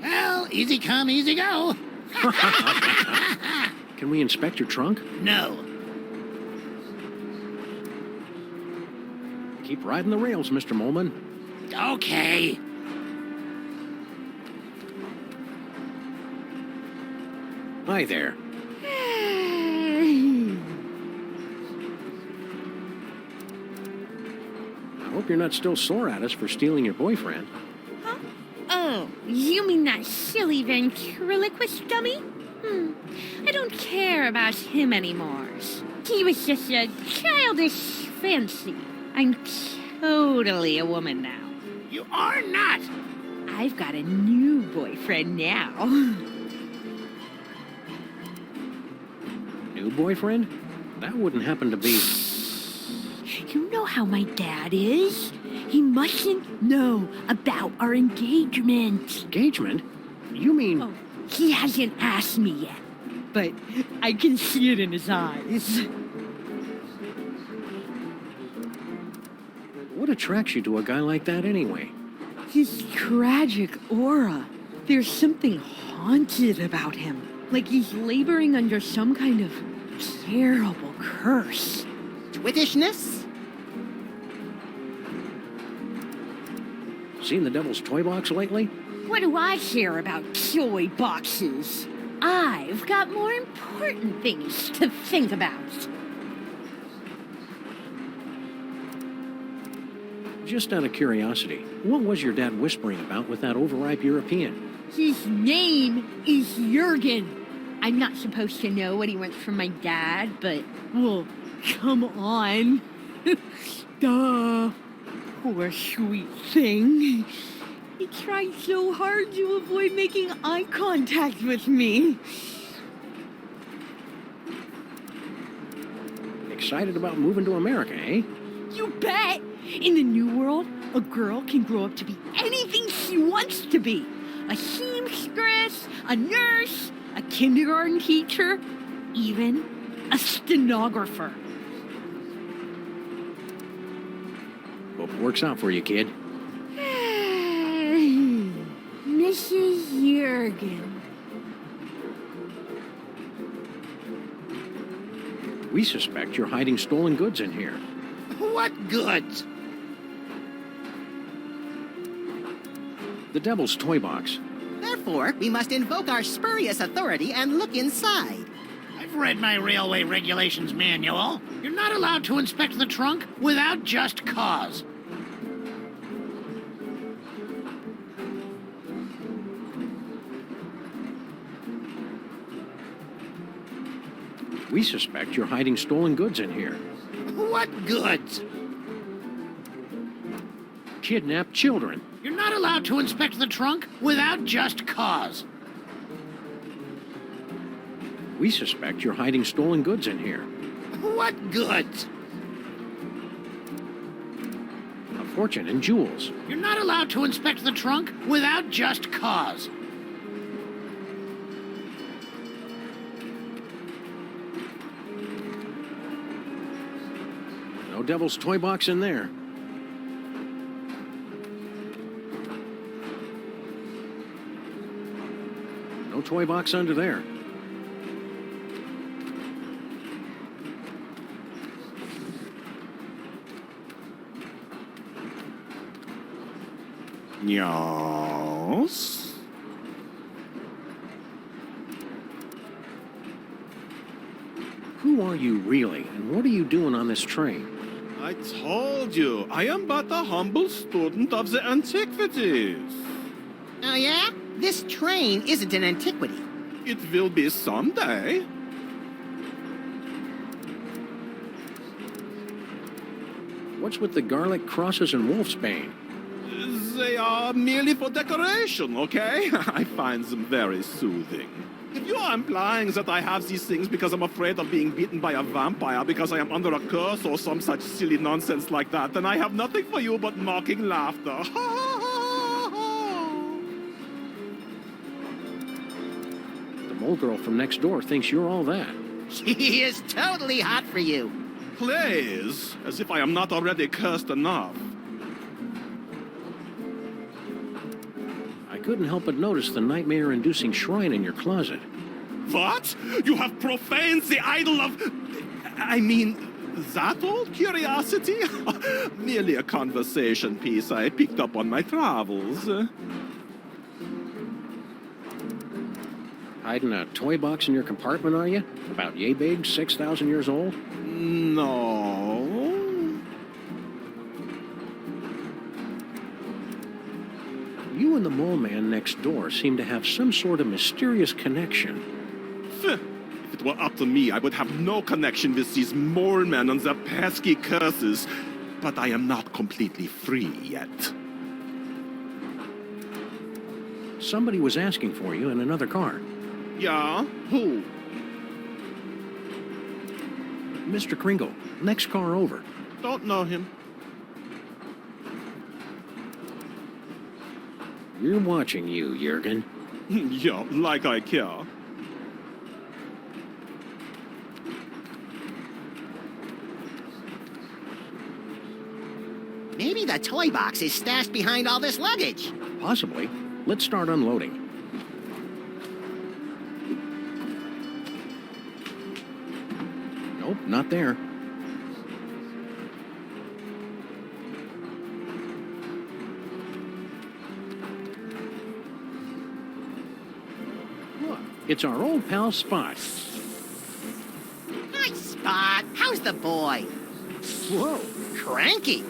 S4: Well, easy come, easy go.
S3: Can we inspect your trunk?
S4: No.
S3: Keep riding the rails, Mr. Molman.
S4: Okay.
S3: Hi there. I hope you're not still sore at us for stealing your boyfriend.
S11: Huh? Oh, you mean that silly ventriloquist dummy? I don't care about him anymore. He was just a childish fancy. I'm totally a woman now.
S4: You are not.
S11: I've got a new boyfriend now.
S3: New boyfriend? That wouldn't happen to be...
S11: You know how my dad is. He mustn't know about our engagement.
S3: Engagement? You mean...
S11: Oh, he hasn't asked me yet, but I can see it in his eyes.
S3: What attracts you to a guy like that anyway?
S11: His tragic aura. There's something haunted about him. Like he's laboring under some kind of terrible curse.
S2: Twittishness?
S3: Seen the Devil's Toy Box lately?
S11: What do I care about toy boxes? I've got more important things to think about.
S3: Just out of curiosity, what was your dad whispering about with that overripe European?
S11: His name is Jurgen. I'm not supposed to know what he wants from my dad, but, well, come on. Duh. Poor sweet thing. He tried so hard to avoid making eye contact with me.
S3: Excited about moving to America, eh?
S11: You bet! In the new world, a girl can grow up to be anything she wants to be. A seamstress, a nurse, a kindergarten teacher, even a stenographer.
S3: Hope it works out for you, kid.
S11: Mrs. Jurgen.
S3: We suspect you're hiding stolen goods in here.
S4: What goods?
S3: The Devil's Toy Box.
S2: Therefore, we must invoke our spurious authority and look inside.
S4: I've read my railway regulations manual. You're not allowed to inspect the trunk without just cause.
S3: We suspect you're hiding stolen goods in here.
S4: What goods?
S3: Kidnapped children.
S4: You're not allowed to inspect the trunk without just cause.
S3: We suspect you're hiding stolen goods in here.
S4: What goods?
S3: A fortune in jewels.
S4: You're not allowed to inspect the trunk without just cause.
S3: No Devil's Toy Box in there. No toy box under there.
S12: Yes?
S3: Who are you really, and what are you doing on this train?
S12: I told you, I am but a humble student of the antiquities.
S2: Oh, yeah? This train isn't an antiquity.
S12: It will be someday.
S3: What's with the garlic crosses and wolfsbane?
S12: They are merely for decoration, okay? I find them very soothing. If you are implying that I have these things because I'm afraid of being beaten by a vampire because I am under a curse or some such silly nonsense like that, then I have nothing for you but mocking laughter.
S3: The mole girl from next door thinks you're all that.
S2: She is totally hot for you.
S12: Please, as if I am not already cursed enough.
S3: I couldn't help but notice the nightmare-inducing shrine in your closet.
S12: What? You have profaned the idol of... I mean, that old curiosity? Merely a conversation piece I picked up on my travels.
S3: Hiding a toy box in your compartment, are you? About yay big, 6,000 years old?
S12: No.
S3: You and the mole man next door seem to have some sort of mysterious connection.
S12: If it were up to me, I would have no connection with these mole men and their pesky curses. But I am not completely free yet.
S3: Somebody was asking for you in another car.
S12: Yeah? Who?
S3: Mr. Kringle, next car over.
S12: Don't know him.
S3: We're watching you, Jurgen.
S12: Yeah, like I care.
S2: Maybe the toy box is stashed behind all this luggage.
S3: Possibly. Let's start unloading. Nope, not there. Look, it's our old pal Spot.
S2: Hi, Spot. How's the boy?
S3: Whoa.
S2: Cranky.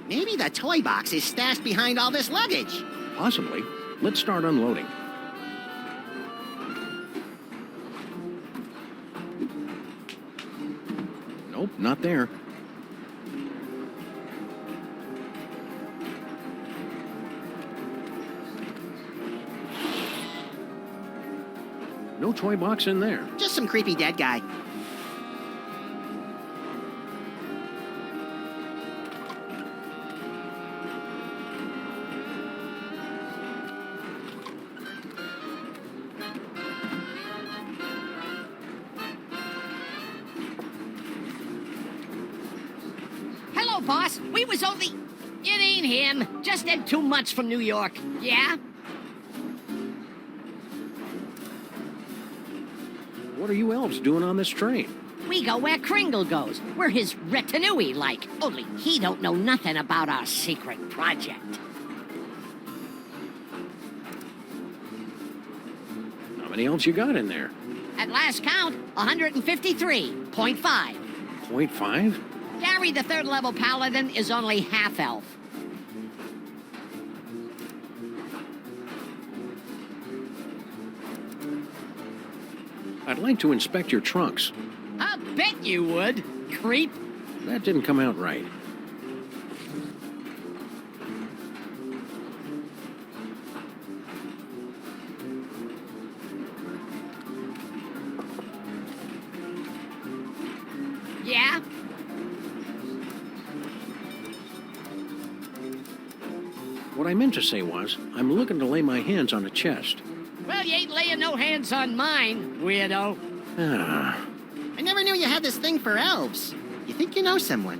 S2: Maybe the toy box is stashed behind all this luggage.
S3: Possibly. Let's start unloading. Nope, not there. No toy box in there.
S2: Just some creepy dead guy.
S10: Hello, boss. We was only... It ain't him. Just had too much from New York. Yeah?
S3: What are you elves doing on this train?
S10: We go where Kringle goes. We're his retinue like. Only he don't know nothing about our secret project.
S3: How many elves you got in there?
S10: At last count, 153.5.
S3: 0.5?
S10: Gary, the third-level paladin, is only half-elf.
S3: I'd like to inspect your trunks.
S10: I bet you would, creep.
S3: That didn't come out right.
S10: Yeah?
S3: What I meant to say was, I'm looking to lay my hands on a chest.
S10: Well, you ain't laying no hands on mine, weirdo.
S3: Ah.
S2: I never knew you had this thing for elves. You think you know someone?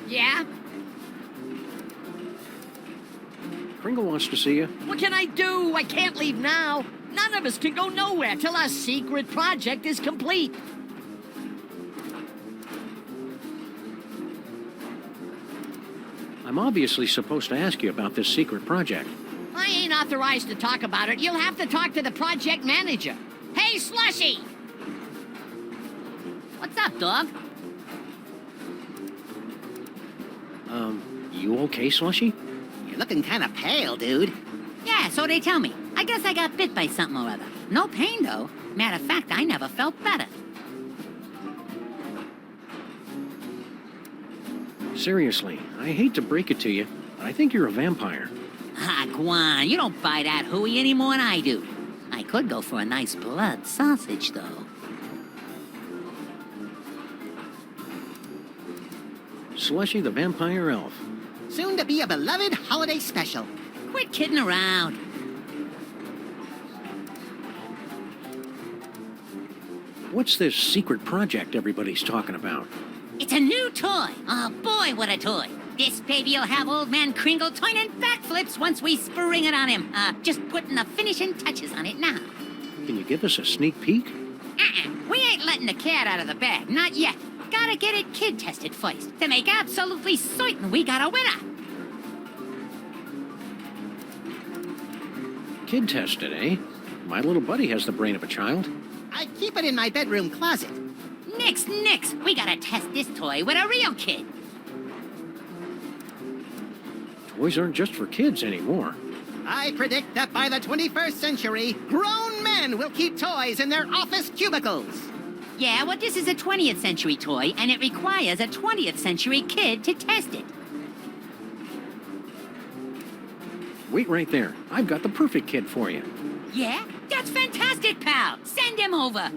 S10: Yeah?
S3: Kringle wants to see you.
S10: What can I do? I can't leave now. None of us can go nowhere till our secret project is complete.
S3: I'm obviously supposed to ask you about this secret project.
S10: I ain't authorized to talk about it. You'll have to talk to the project manager. Hey, Slushy!
S9: What's up, dog?
S3: You okay, Slushy?
S2: You're looking kind of pale, dude.
S9: Yeah, so they tell me. I guess I got bit by something or other. No pain, though. Matter of fact, I never felt better.
S3: Seriously, I hate to break it to you, but I think you're a vampire.
S9: Ah, Guan, you don't buy that hooey any more than I do. I could go for a nice blood sausage, though.
S3: Slushy the vampire elf.
S2: Soon to be a beloved holiday special.
S9: Quit kidding around.
S3: What's this secret project everybody's talking about?
S9: It's a new toy. Oh, boy, what a toy. This baby'll have old man Kringle turning backflips once we spring it on him. Just putting the finishing touches on it now.
S3: Can you give us a sneak peek?
S9: We ain't letting the cat out of the bag, not yet. Gotta get it kid-tested first, to make absolutely certain we got a winner.
S3: Kid-tested, eh? My little buddy has the brain of a child.
S2: I keep it in my bedroom closet.
S9: Nix. We gotta test this toy with a real kid.
S3: Toys aren't just for kids anymore.
S2: I predict that by the 21st century, grown men will keep toys in their office cubicles.
S9: Yeah, well, this is a 20th century toy, and it requires a 20th century kid to test it.
S3: Wait right there. I've got the perfect kid for you.
S9: Yeah? That's fantastic, pal. Send him over.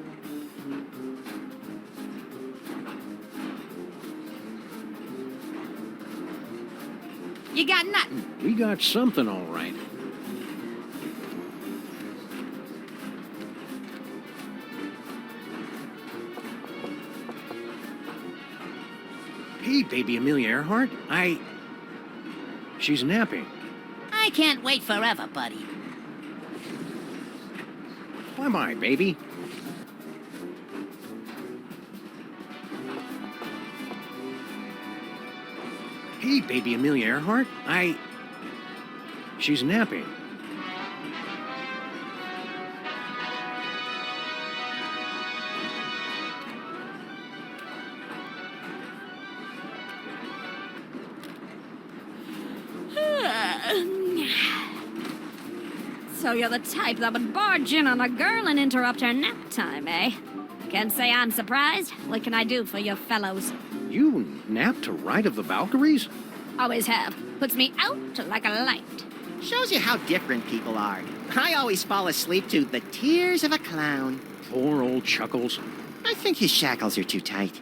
S9: You got nothing.
S3: We got something, all right. Hey, baby Amelia Earhart. She's napping.
S9: I can't wait forever, buddy.
S3: Bye-bye, baby. Hey, baby Amelia Earhart. She's napping.
S13: So you're the type that would barge in on a girl and interrupt her nap time, eh? Can't say I'm surprised. What can I do for you fellows?
S3: You nap to Ride of the Valkyries?
S13: Always have. Puts me out like a light.
S2: Shows you how different people are. I always fall asleep to The Tears of a Clown.
S3: Poor old Chuckles.
S2: I think his shackles are too tight.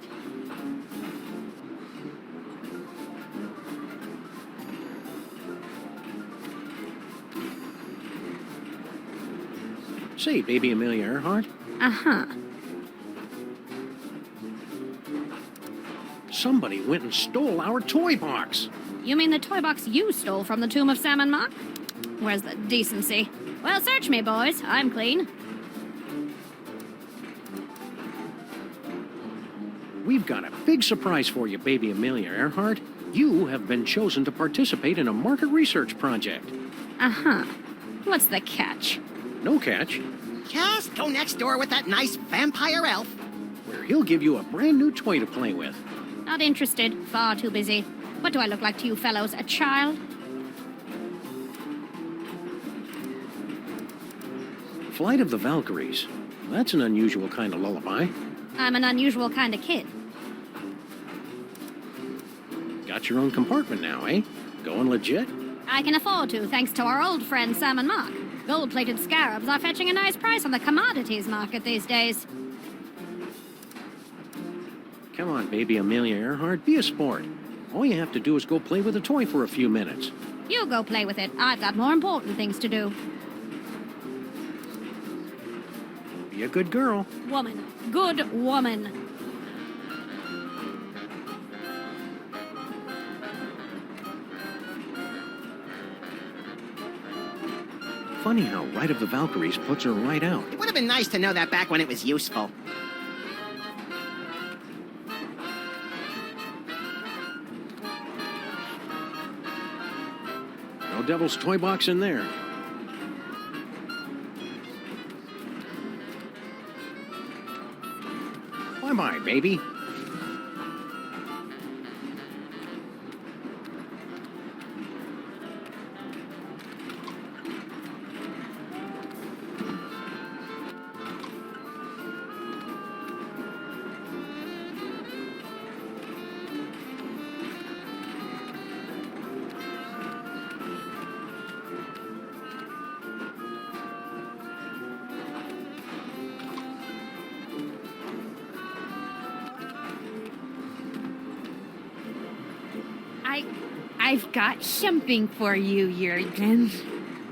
S3: Say, baby Amelia Earhart.
S13: Uh-huh.
S3: Somebody went and stole our toy box.
S13: You mean the toy box you stole from the Tomb of Sammun-Mak? Where's the decency? Well, search me, boys. I'm clean.
S3: We've got a big surprise for you, baby Amelia Earhart. You have been chosen to participate in a market research project.
S13: Uh-huh. What's the catch?
S3: No catch.
S2: Just go next door with that nice vampire elf.
S3: Where he'll give you a brand new toy to play with.
S13: Not interested. Far too busy. What do I look like to you fellows? A child?
S3: Flight of the Valkyries. That's an unusual kind of lullaby.
S13: I'm an unusual kind of kid.
S3: Got your own compartment now, eh? Going legit?
S13: I can afford to, thanks to our old friend Sammun-Mak. Gold-plated scarabs are fetching a nice price on the commodities market these days.
S3: Come on, baby Amelia Earhart, be a sport. All you have to do is go play with a toy for a few minutes.
S13: You go play with it. I've got more important things to do.
S3: Be a good girl.
S13: Woman. Good woman.
S3: Funny how Ride of the Valkyries puts her right out.
S2: It would have been nice to know that back when it was useful.
S3: No Devil's Toy Box in there. Bye-bye, baby.
S11: I've got something for you, Jurgen.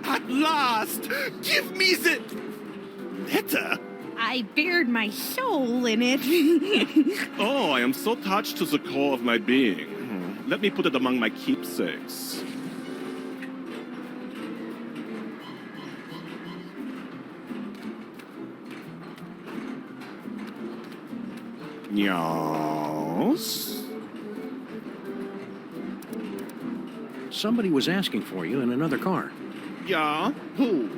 S12: At last! Give me the letter!
S11: I bared my soul in it.
S12: Oh, I am so touched to the core of my being. Let me put it among my keepsakes. Yes?
S3: Somebody was asking for you in another car.
S12: Yeah? Who?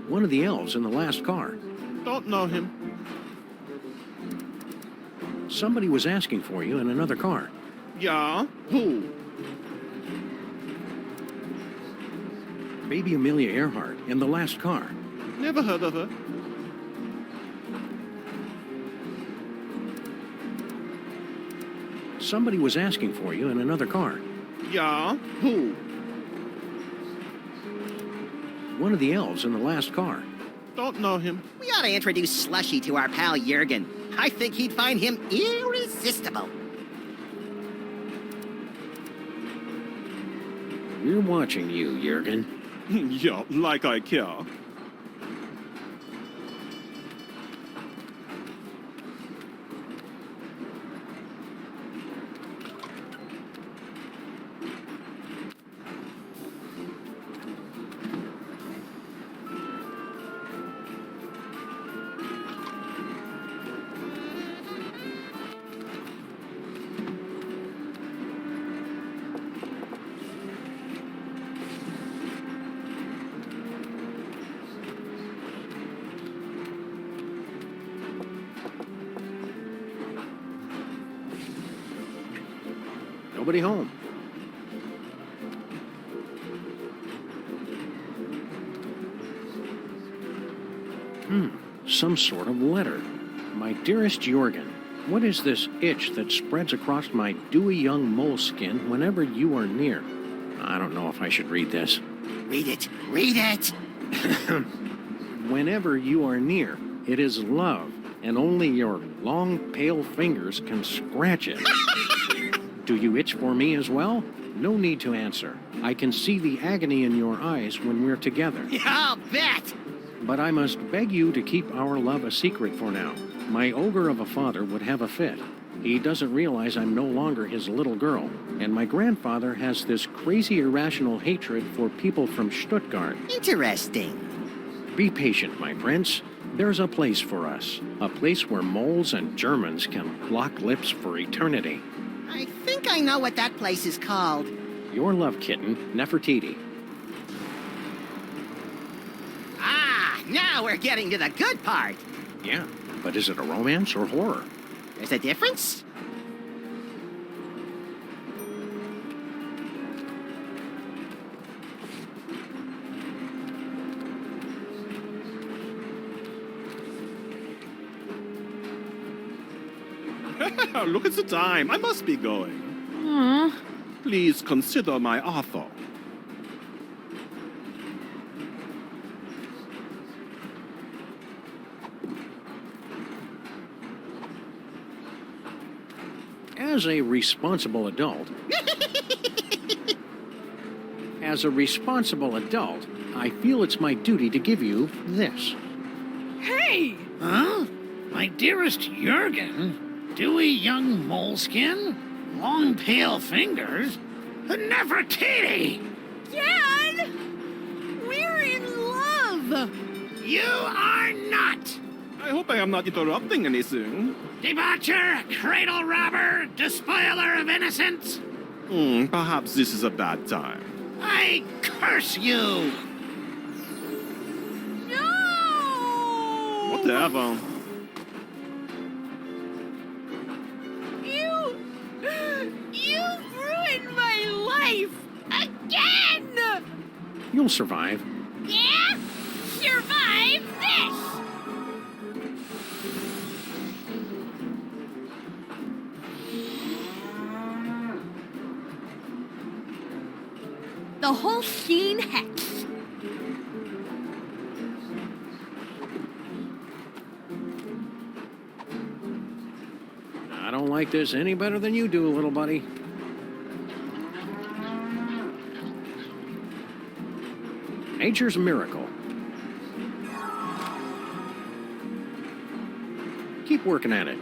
S3: One of the elves in the last car.
S12: Don't know him.
S3: Somebody was asking for you in another car.
S12: Yeah? Who?
S3: Baby Amelia Earhart in the last car.
S12: Never heard of her.
S3: Somebody was asking for you in another car.
S12: Yeah? Who?
S3: One of the elves in the last car.
S12: Don't know him.
S2: We ought to introduce Slushy to our pal Jurgen. I think he'd find him irresistible.
S3: We're watching you, Jurgen.
S12: Yeah, like I care.
S3: Nobody home. Some sort of letter. My dearest Jurgen, what is this itch that spreads across my dewy young moleskin whenever you are near? I don't know if I should read this.
S2: Read it. Read it.
S3: Whenever you are near, it is love, and only your long, pale fingers can scratch it. Do you itch for me as well? No need to answer. I can see the agony in your eyes when we're together.
S2: Yeah, I'll bet.
S3: But I must beg you to keep our love a secret for now. My ogre of a father would have a fit. He doesn't realize I'm no longer his little girl, and my grandfather has this crazy irrational hatred for people from Stuttgart.
S2: Interesting.
S3: Be patient, my prince. There's a place for us. A place where moles and Germans can lock lips for eternity.
S2: I think I know what that place is called.
S3: Your love kitten, Nefertiti.
S2: Ah, now we're getting to the good part.
S3: Yeah, but is it a romance or horror?
S2: There's a difference?
S12: Look at the time. I must be going. Please consider my offer.
S3: As a responsible adult, I feel it's my duty to give you this.
S4: Hey! Huh? My dearest Jurgen? Dewy young moleskin? Long pale fingers? Nefertiti!
S11: Dad! We're in love!
S4: You are not!
S12: I hope I am not interrupting anything.
S4: Debaucher, cradle robber, despoiler of innocence!
S12: Perhaps this is a bad time.
S4: I curse you!
S11: No!
S12: Whatever.
S11: You've ruined my life! Again!
S3: You'll survive.
S11: Yeah? Survive this! The whole scene hex.
S3: I don't like this any better than you do, little buddy. Nature's miracle. Keep working at it.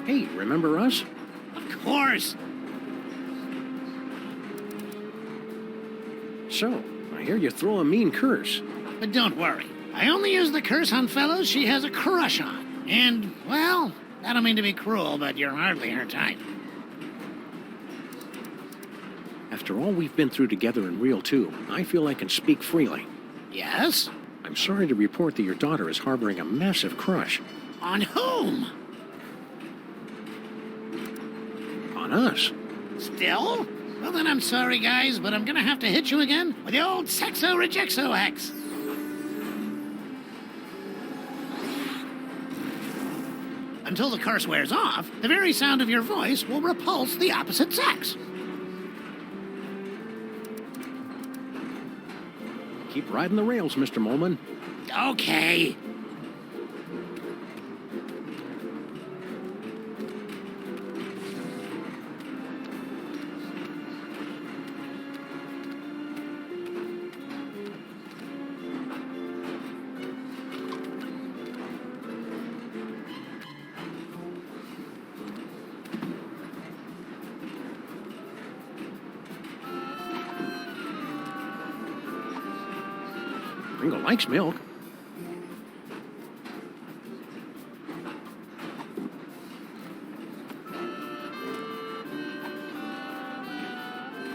S3: Hey, remember us?
S4: Of course.
S3: So, I hear you throw a mean curse.
S4: But don't worry. I only use the curse on fellows she has a crush on. And, well, I don't mean to be cruel, but you're hardly her type.
S3: After all we've been through together in Real 2, I feel I can speak freely.
S4: Yes?
S3: I'm sorry to report that your daughter is harboring a massive crush.
S4: On whom?
S3: On us.
S4: Still? Well, then I'm sorry, guys, but I'm gonna have to hit you again with the old sexo-rejexo hex. Until the curse wears off, the very sound of your voice will repulse the opposite sex.
S3: Keep riding the rails, Mr. Molman.
S4: Okay.
S3: Ringo likes milk.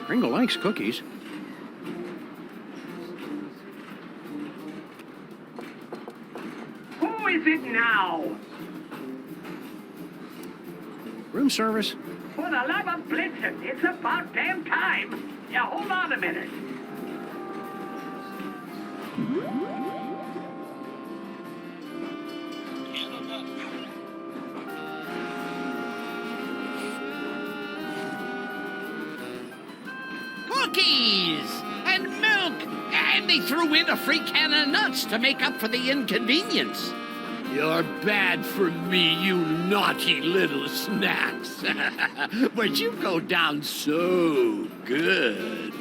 S3: Ringo likes cookies.
S14: Who is it now?
S3: Room service.
S14: For the love of Blitzen, it's about damn time. Yeah, hold on a minute.
S5: Cookies and milk, and they threw in a free can of nuts to make up for the inconvenience. You're bad for me, you naughty little snacks. But you go down so good.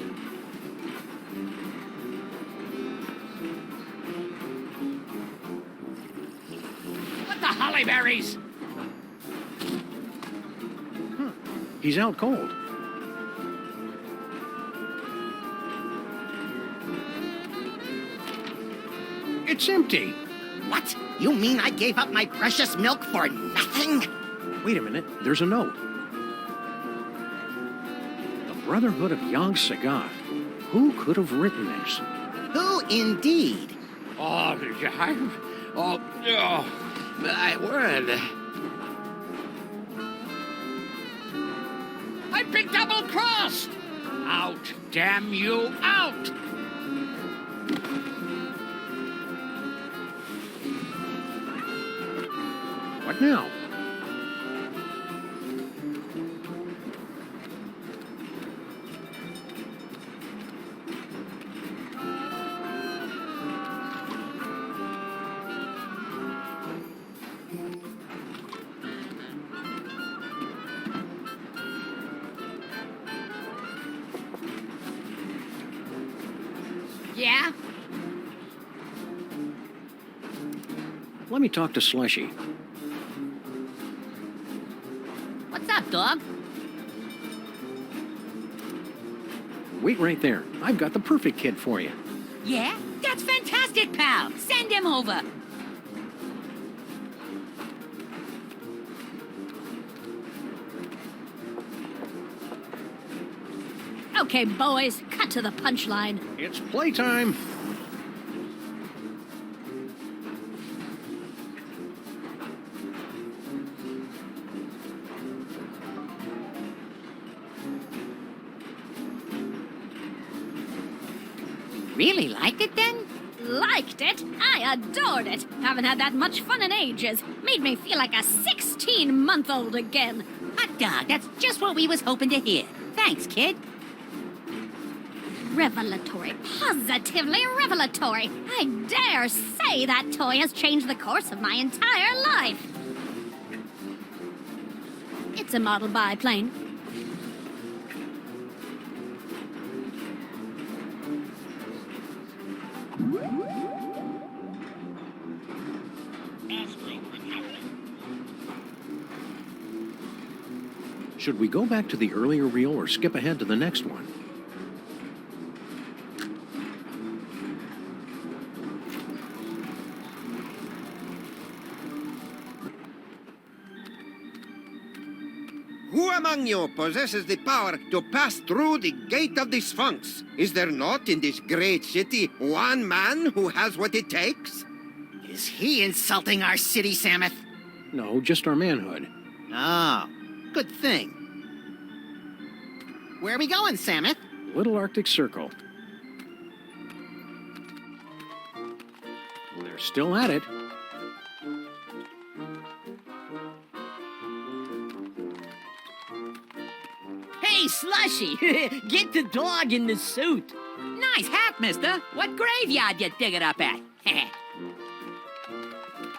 S5: What the hollyberries?
S3: He's out cold. It's empty.
S2: What? You mean I gave up my precious milk for nothing?
S3: Wait a minute. There's a note. The Brotherhood of Yog Sagoth. Who could have written this?
S2: Who indeed?
S5: Oh, my word. I've been double-crossed. Out, damn you, out.
S3: What now?
S10: Yeah?
S3: Let me talk to Slushy.
S10: What's up, dog?
S3: Wait right there. I've got the perfect kid for you.
S9: Yeah? That's fantastic, pal. Send him over.
S13: Okay, boys, cut to the punchline.
S3: It's playtime.
S9: Really liked it then?
S13: Liked it? I adored it. Haven't had that much fun in ages. Made me feel like a 16-month-old again.
S9: Hot dog, that's just what we was hoping to hear. Thanks, kid.
S13: Revelatory. Positively revelatory. I dare say that toy has changed the course of my entire life. It's a model biplane.
S3: Should we go back to the earlier reel or skip ahead to the next one?
S7: Who among you possesses the power to pass through the gate of the Sphinx? Is there not in this great city one man who has what it takes?
S2: Is he insulting our city, Samuth?
S3: No, just our manhood.
S2: Oh, good thing. Where are we going, Samuth?
S3: Little Arctic Circle. They're still at it.
S10: Hey, Slushy, get the dog in the suit.
S9: Nice hat, mister. What graveyard you digging up at?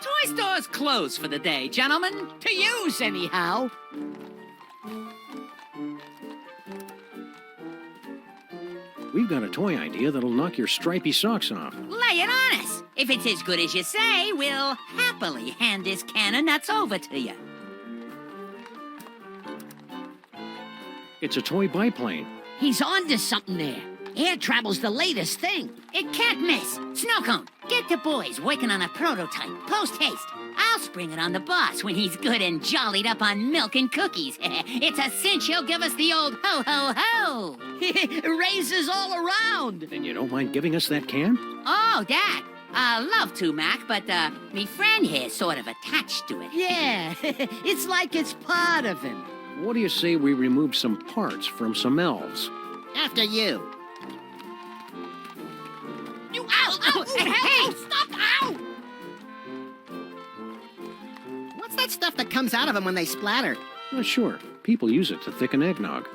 S9: Toy store's closed for the day, gentlemen.
S10: To use, anyhow.
S3: We've got a toy idea that'll knock your stripy socks off.
S9: Lay it on us. If it's as good as you say, we'll happily hand this can of nuts over to you.
S3: It's a toy biplane.
S10: He's on to something there. Air travel's the latest thing.
S9: It can't miss. Snowcone, get the boys working on a prototype. Post haste. I'll spring it on the boss when he's good and jollied up on milk and cookies. It's a cinch he'll give us the old ho-ho-ho.
S10: Raises all around.
S3: And you don't mind giving us that can?
S9: Oh, that. Love to, Mac, but, me friend here's sort of attached to it.
S10: Yeah, it's like it's part of him.
S3: What do you say we remove some parts from some elves?
S2: After you.
S10: You ow! Hey! Stop! Ow!
S2: What's that stuff that comes out of them when they splatter?
S3: Sure. People use it to thicken eggnog.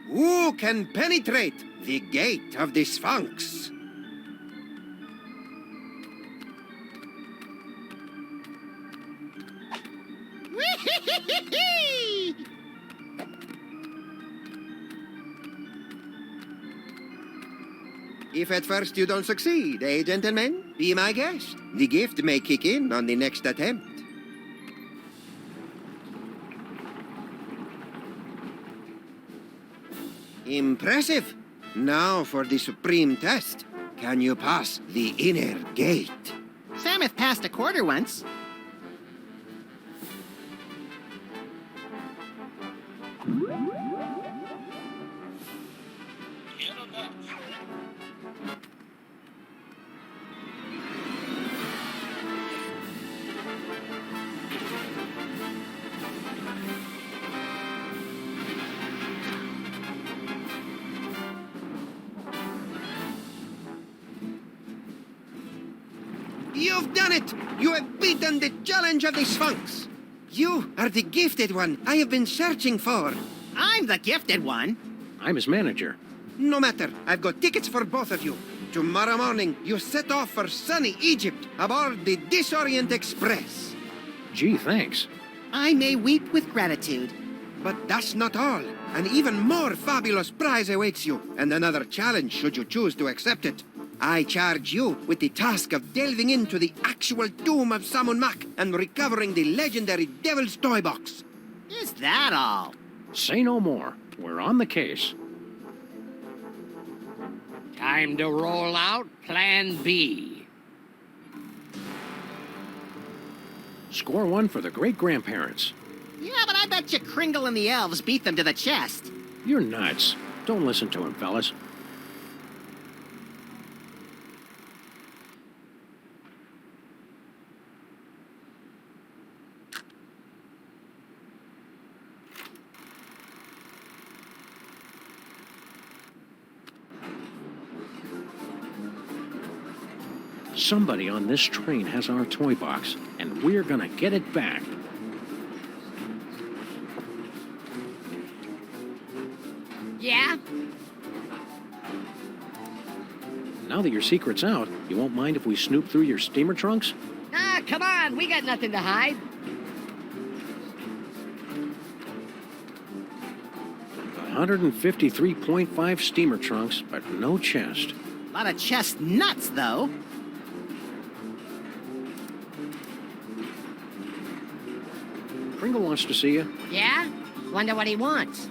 S7: Who can penetrate the gate of the Sphinx? If at first you don't succeed, eh, gentlemen? Be my guest. The gift may kick in on the next attempt. Impressive. Now for the supreme test. Can you pass the inner gate?
S2: Samuth passed a quarter once.
S7: You've done it! You have beaten the challenge of the Sphinx! You are the gifted one I have been searching for.
S2: I'm the gifted one.
S3: I'm his manager.
S7: No matter, I've got tickets for both of you. Tomorrow morning, you set off for sunny Egypt aboard the Disorient Express.
S3: Gee, thanks.
S2: I may weep with gratitude.
S7: But that's not all. An even more fabulous prize awaits you, and another challenge should you choose to accept it. I charge you with the task of delving into the actual tomb of Sammun-Mak and recovering the legendary Devil's Toy Box.
S2: Is that all?
S3: Say no more. We're on the case.
S5: Time to roll out Plan B.
S3: Score one for the great-grandparents.
S2: Yeah, but I bet you Kringle and the elves beat them to the chest.
S3: You're nuts. Don't listen to him, fellas. Somebody on this train has our toy box, and we're gonna get it back.
S10: Yeah?
S3: Now that your secret's out, you won't mind if we snoop through your steamer trunks?
S10: Ah, come on, we got nothing to hide.
S3: $153.5 steamer trunks, but no chest.
S2: A lot of chest nuts, though.
S3: Pringle wants to see you.
S10: Yeah? Wonder what he wants.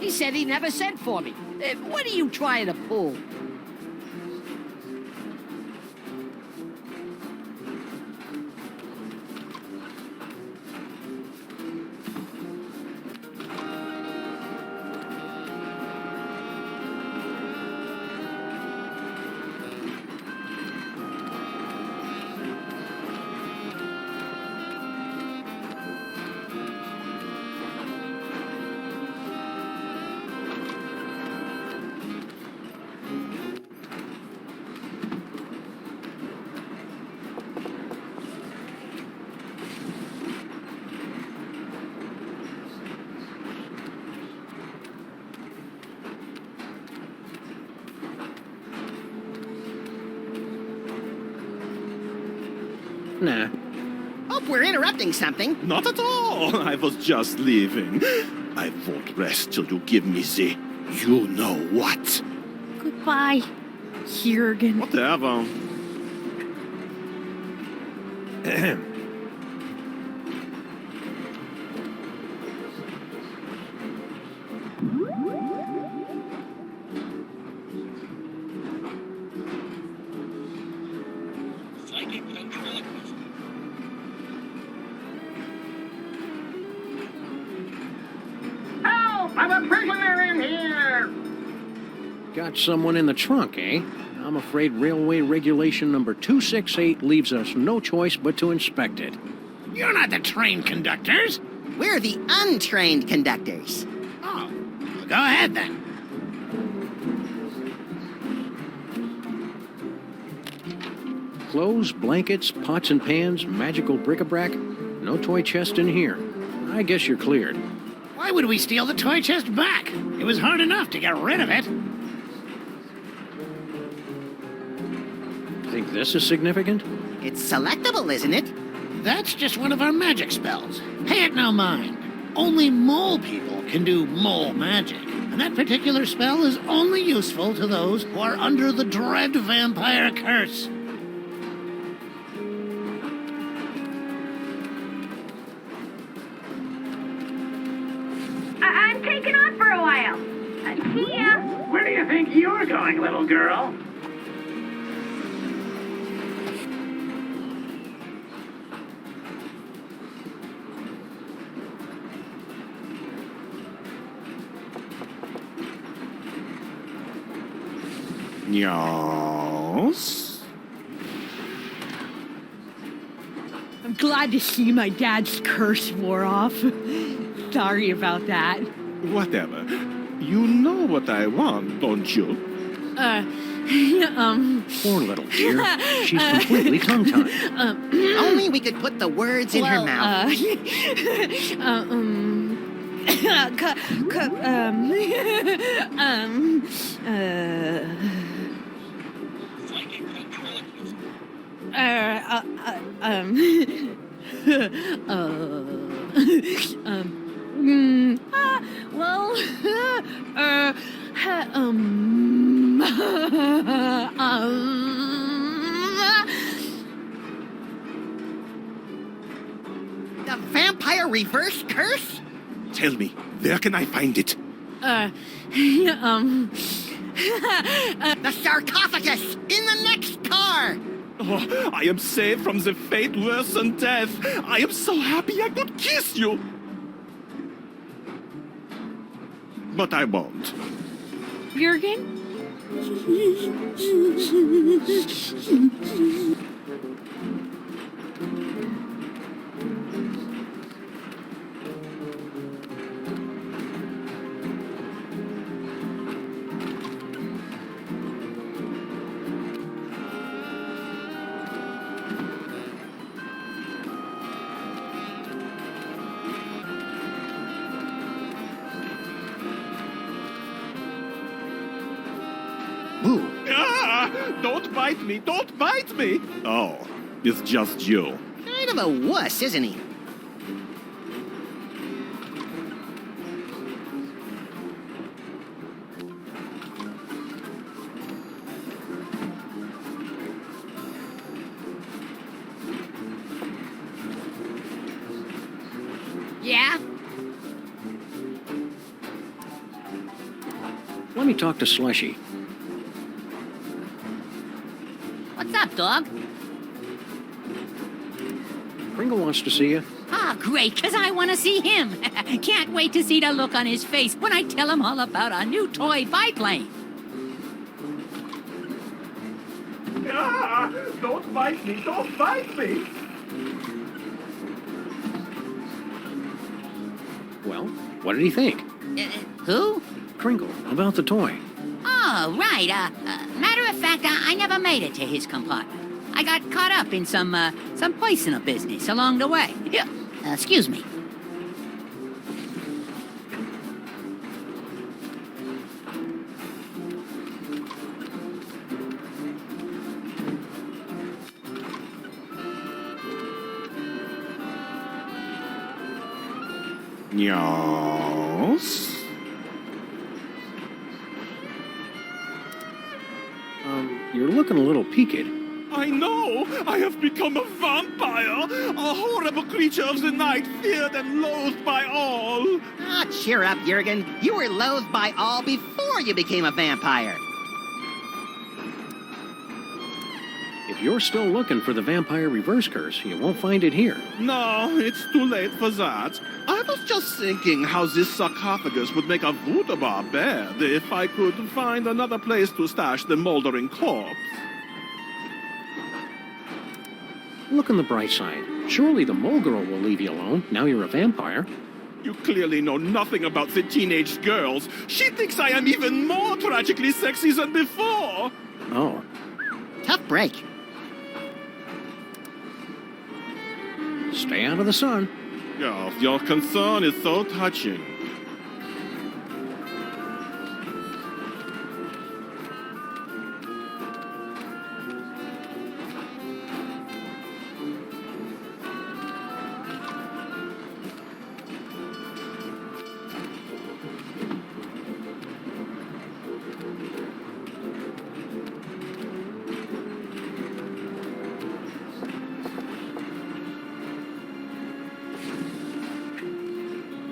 S10: He said he never sent for me. What are you trying to pull?
S3: Nah.
S2: Hope we're interrupting something.
S12: Not at all. I was just leaving. I won't rest till you give me the you know what.
S11: Goodbye, Jürgen.
S12: Whatever.
S14: Help! I'm a prisoner in here!
S3: Got someone in the trunk, eh? I'm afraid railway regulation number 268 leaves us no choice but to inspect it.
S4: You're not the train conductors.
S2: We're the untrained conductors.
S4: Oh, well, go ahead then.
S3: Clothes, blankets, pots and pans, magical bric-a-brac. No toy chest in here. I guess you're cleared.
S4: Why would we steal the toy chest back? It was hard enough to get rid of it.
S3: Think this is significant?
S2: It's selectable, isn't it?
S4: That's just one of our magic spells. Pay it no mind. Only mole people can do mole magic. And that particular spell is only useful to those who are under the dread vampire curse.
S14: I'm taking off for a while. See ya. Where do you think you're going, little girl?
S12: Yes?
S11: I'm glad to see my dad's curse wore off. Sorry about that.
S12: Whatever. You know what I want, don't you?
S3: Poor little dear. She's completely tongue-tied.
S2: Only we could put the words in her mouth. The vampire reverse curse?
S12: Tell me, where can I find it?
S2: The sarcophagus in the next car!
S12: Oh, I am saved from the fate worse than death. I am so happy I could kiss you. But I won't.
S11: Jürgen?
S12: Don't bite me! Don't bite me! Oh, it's just you.
S2: Kind of a wuss, isn't he?
S9: Yeah?
S3: Let me talk to Slushy.
S9: What's up, dog?
S3: Pringle wants to see you.
S9: Ah, great, because I want to see him. Can't wait to see the look on his face when I tell him all about our new toy biplane.
S12: Ah, don't bite me! Don't bite me!
S3: Well, what did he think?
S9: Who?
S3: Kringle, about the toy.
S9: Oh, right. Matter of fact, I never made it to his compartment. I got caught up in some personal business along the way. Yeah, excuse me.
S12: Yes?
S3: You're looking a little peaked.
S12: I know! I have become a vampire! A horrible creature of the night, feared and loathed by all!
S2: Ah, cheer up, Jurgen. You were loathed by all before you became a vampire.
S3: If you're still looking for the vampire reverse curse, you won't find it here.
S12: No, it's too late for that. I was just thinking how this sarcophagus would make a Voodoo-bar bed if I could find another place to stash the moldering corpse.
S3: Look on the bright side. Surely the mole girl will leave you alone. Now you're a vampire.
S12: You clearly know nothing about the teenage girls. She thinks I am even more tragically sexy than before.
S3: Oh.
S2: Tough break.
S3: Stay out of the sun.
S12: Oh, your concern is so touching.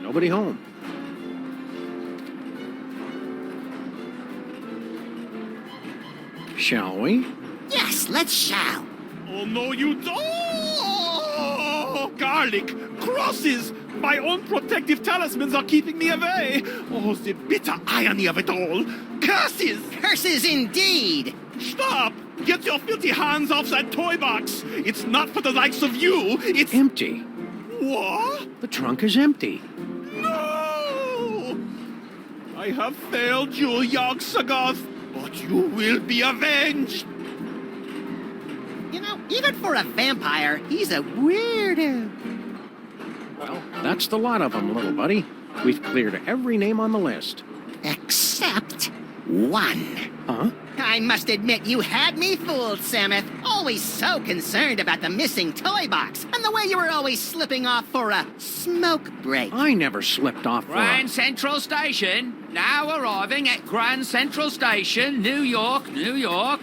S3: Nobody home. Shall we?
S2: Yes, let's shall.
S12: Oh, no, you don't! Oh, garlic! Crosses! My own protective talismans are keeping me away! Oh, the bitter irony of it all! Curses!
S2: Curses indeed!
S12: Stop! Get your filthy hands off that toy box! It's not for the likes of you! It's
S3: empty.
S12: What?
S3: The trunk is empty.
S12: No! I have failed you, Yogg-Sothoth, but you will be avenged!
S2: You know, even for a vampire, he's a weirdo.
S3: Well, that's the lot of them, little buddy. We've cleared every name on the list.
S2: Except one.
S3: Huh?
S2: I must admit, you had me fooled, Samuth. Always so concerned about the missing toy box, and the way you were always slipping off for a smoke break.
S3: I never slipped off for
S5: Grand Central Station. Now arriving at Grand Central Station, New York, New York.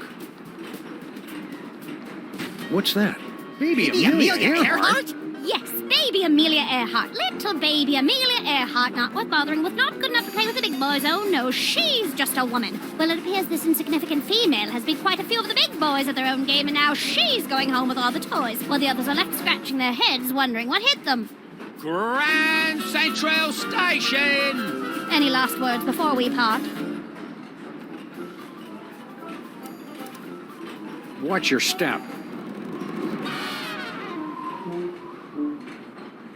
S3: What's that?
S2: Baby Amelia Earhart?
S13: Yes, baby Amelia Earhart. Little baby Amelia Earhart. Not worth bothering with, not good enough to play with the big boys. Oh no, she's just a woman. Well, it appears this insignificant female has beat quite a few of the big boys at their own game, and now she's going home with all the toys, while the others are left scratching their heads, wondering what hit them.
S5: Grand Central Station.
S13: Any last words before we part?
S3: Watch your step.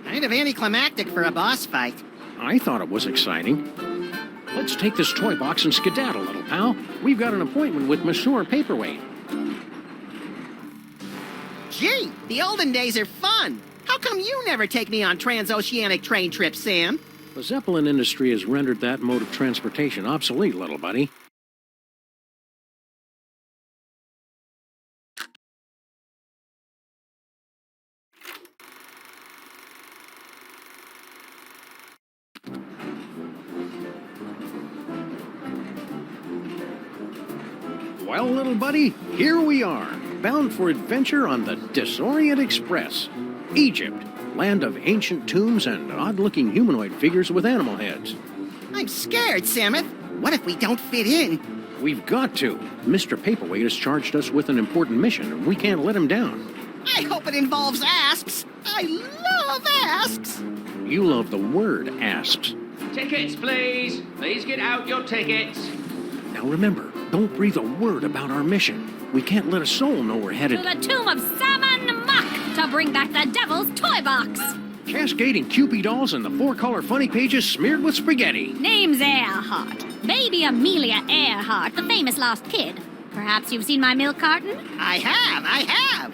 S2: Kind of anticlimactic for a boss fight.
S3: I thought it was exciting. Let's take this toy box and skedaddle, little pal. We've got an appointment with Monsieur Paperweight.
S2: Gee, the olden days are fun. How come you never take me on transoceanic train trips, Sam?
S3: The Zeppelin industry has rendered that mode of transportation obsolete, little buddy. Well, little buddy, here we are, bound for adventure on the Disorient Express. Egypt, land of ancient tombs and odd-looking humanoid figures with animal heads.
S2: I'm scared, Samuth. What if we don't fit in?
S3: We've got to. Mr. Paperweight has charged us with an important mission, and we can't let him down.
S2: I hope it involves asks. I love asks.
S3: You love the word asks.
S15: Tickets, please. Please get out your tickets.
S3: Now remember, don't breathe a word about our mission. We can't let a soul know we're headed
S13: To the tomb of Sammun-Mak to bring back the devil's toy box.
S3: cascading Cupid dolls and the four-color funny pages smeared with spaghetti.
S13: Name's Earhart. Baby Amelia Earhart, the famous lost kid. Perhaps you've seen my milk carton?
S2: I have.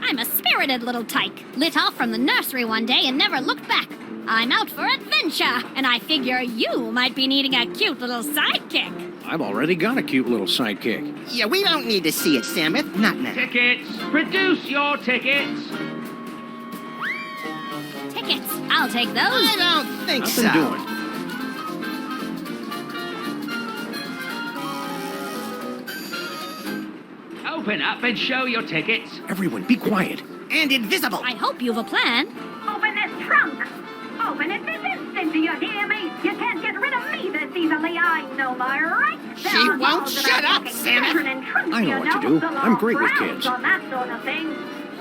S13: I'm a spirited little tyke, lit off from the nursery one day and never looked back. I'm out for adventure, and I figure you might be needing a cute little sidekick.
S3: I've already got a cute little sidekick.
S2: Yeah, we don't need to see it, Samuth. Not now.
S15: Tickets. Produce your tickets.
S13: Tickets. I'll take those.
S2: I don't think
S3: Nothing
S2: so.
S3: doing.
S15: Open up and show your tickets.
S3: Everyone, be quiet.
S2: And invisible.
S13: I hope you've a plan.
S14: Open this trunk! Open it this instant, do you hear me? You can't get rid of me this easily, I know my rights.
S2: She won't shut up, Samuth.
S3: I know what to do. I'm great with kids.
S14: On that sort of thing.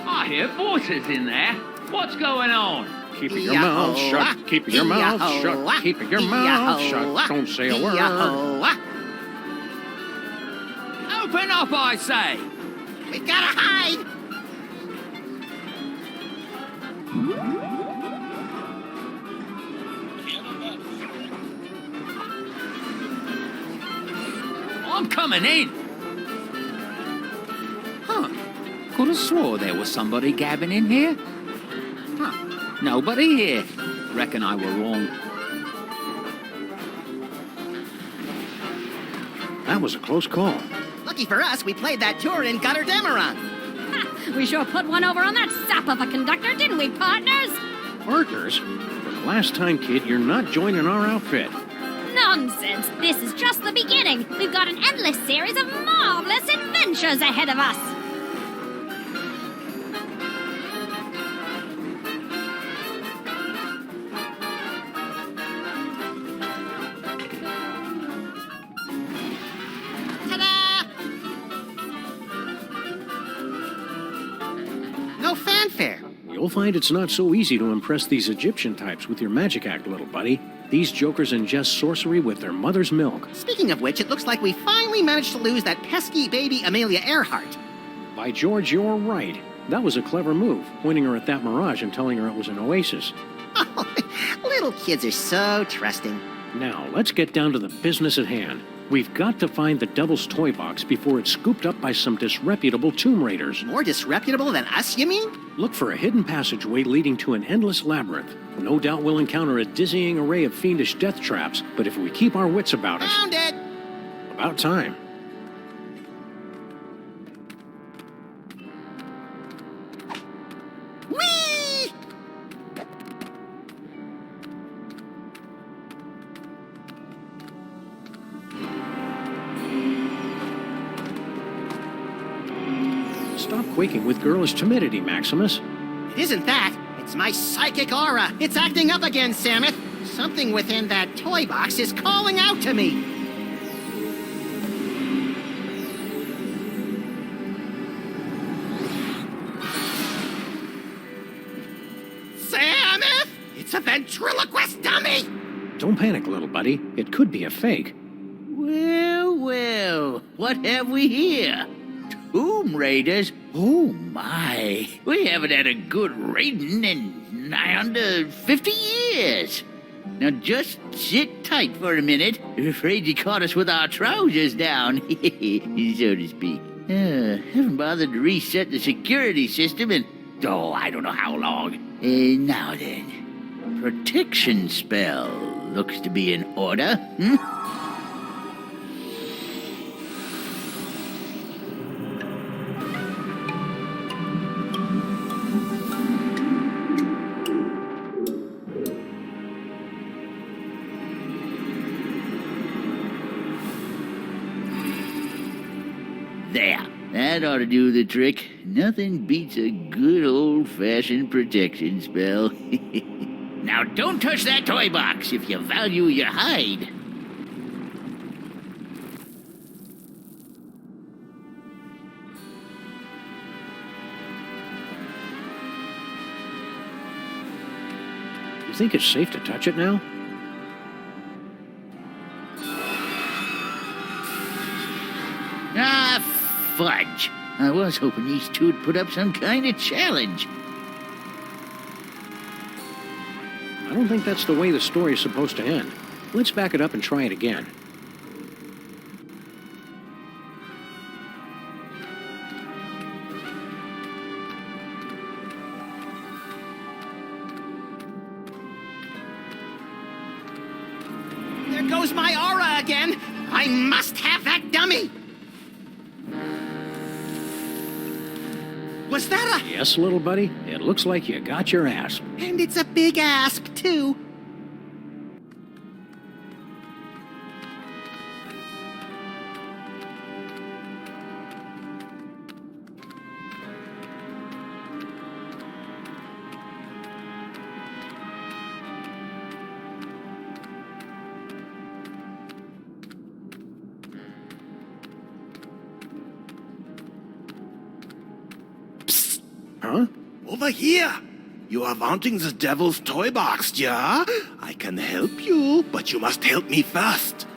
S15: I hear voices in there. What's going on?
S3: Keep your mouth shut. Keep your mouth shut. Keep your mouth shut. Don't say a word.
S15: Open up, I say.
S2: We gotta hide.
S15: I'm coming in. Huh. Could have swore there was somebody gabbing in here. Huh. Nobody here. Reckon I were wrong.
S3: That was a close call.
S2: Lucky for us, we played that tour in Gutter Demeron.
S13: Ha! We sure put one over on that sap of a conductor, didn't we, partners?
S3: Partners? For the last time, kid, you're not joining our outfit.
S13: Nonsense! This is just the beginning. We've got an endless series of marvelous adventures ahead of us.
S2: Ta-da! No fanfare.
S3: You'll find it's not so easy to impress these Egyptian types with your magic act, little buddy. These jokers ingest sorcery with their mother's milk.
S2: Speaking of which, it looks like we finally managed to lose that pesky baby Amelia Earhart.
S3: By George, you're right. That was a clever move, pointing her at that mirage and telling her it was an oasis.
S2: Oh, little kids are so trusting.
S3: Now, let's get down to the business at hand. We've got to find the Devil's Toy Box before it's scooped up by some disreputable tomb raiders.
S2: More disreputable than us, you mean?
S3: Look for a hidden passageway leading to an endless labyrinth. No doubt we'll encounter a dizzying array of fiendish death traps, but if we keep our wits about us...
S2: Found it!
S3: About time.
S2: Whee!
S3: Stop quaking with girlish timidity, Maximus.
S2: It isn't that. It's my psychic aura. It's acting up again, Samuth. Something within that toy box is calling out to me. Samuth! It's a ventriloquist dummy!
S3: Don't panic, little buddy. It could be a fake.
S16: Well, well, what have we here? Tomb Raiders? Oh my, we haven't had a good raiding in nigh under 50 years. Now just sit tight for a minute. I'm afraid you caught us with our trousers down, so to speak. Haven't bothered to reset the security system in, I don't know how long. Now then, protection spell looks to be in order, There. That ought to do the trick. Nothing beats a good old-fashioned protection spell. Now don't touch that toy box if you value your hide.
S3: You think it's safe to touch it now?
S16: Ah, fudge. I was hoping these two would put up some kind of challenge.
S3: I don't think that's the way the story is supposed to end. Let's back it up and try it again.
S2: There goes my aura again. I must have that dummy. Was that a...
S3: Yes, little buddy. It looks like you got your asp.
S2: And it's a big asp, too.
S3: Huh?
S12: Over here! You are wanting the devil's toy box, yeah? I can help you, but you must help me first.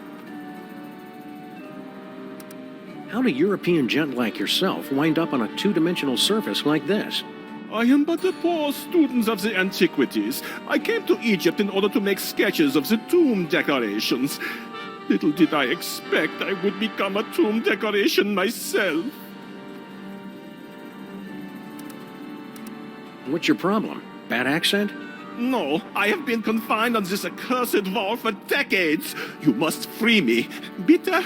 S3: How do European gent like yourself wind up on a two-dimensional surface like this?
S12: I am but a poor student of the antiquities. I came to Egypt in order to make sketches of the tomb decorations. Little did I expect I would become a tomb decoration myself.
S3: What's your problem? Bad accent?
S12: No, I have been confined on this accursed wall for decades. You must free me. Bitte?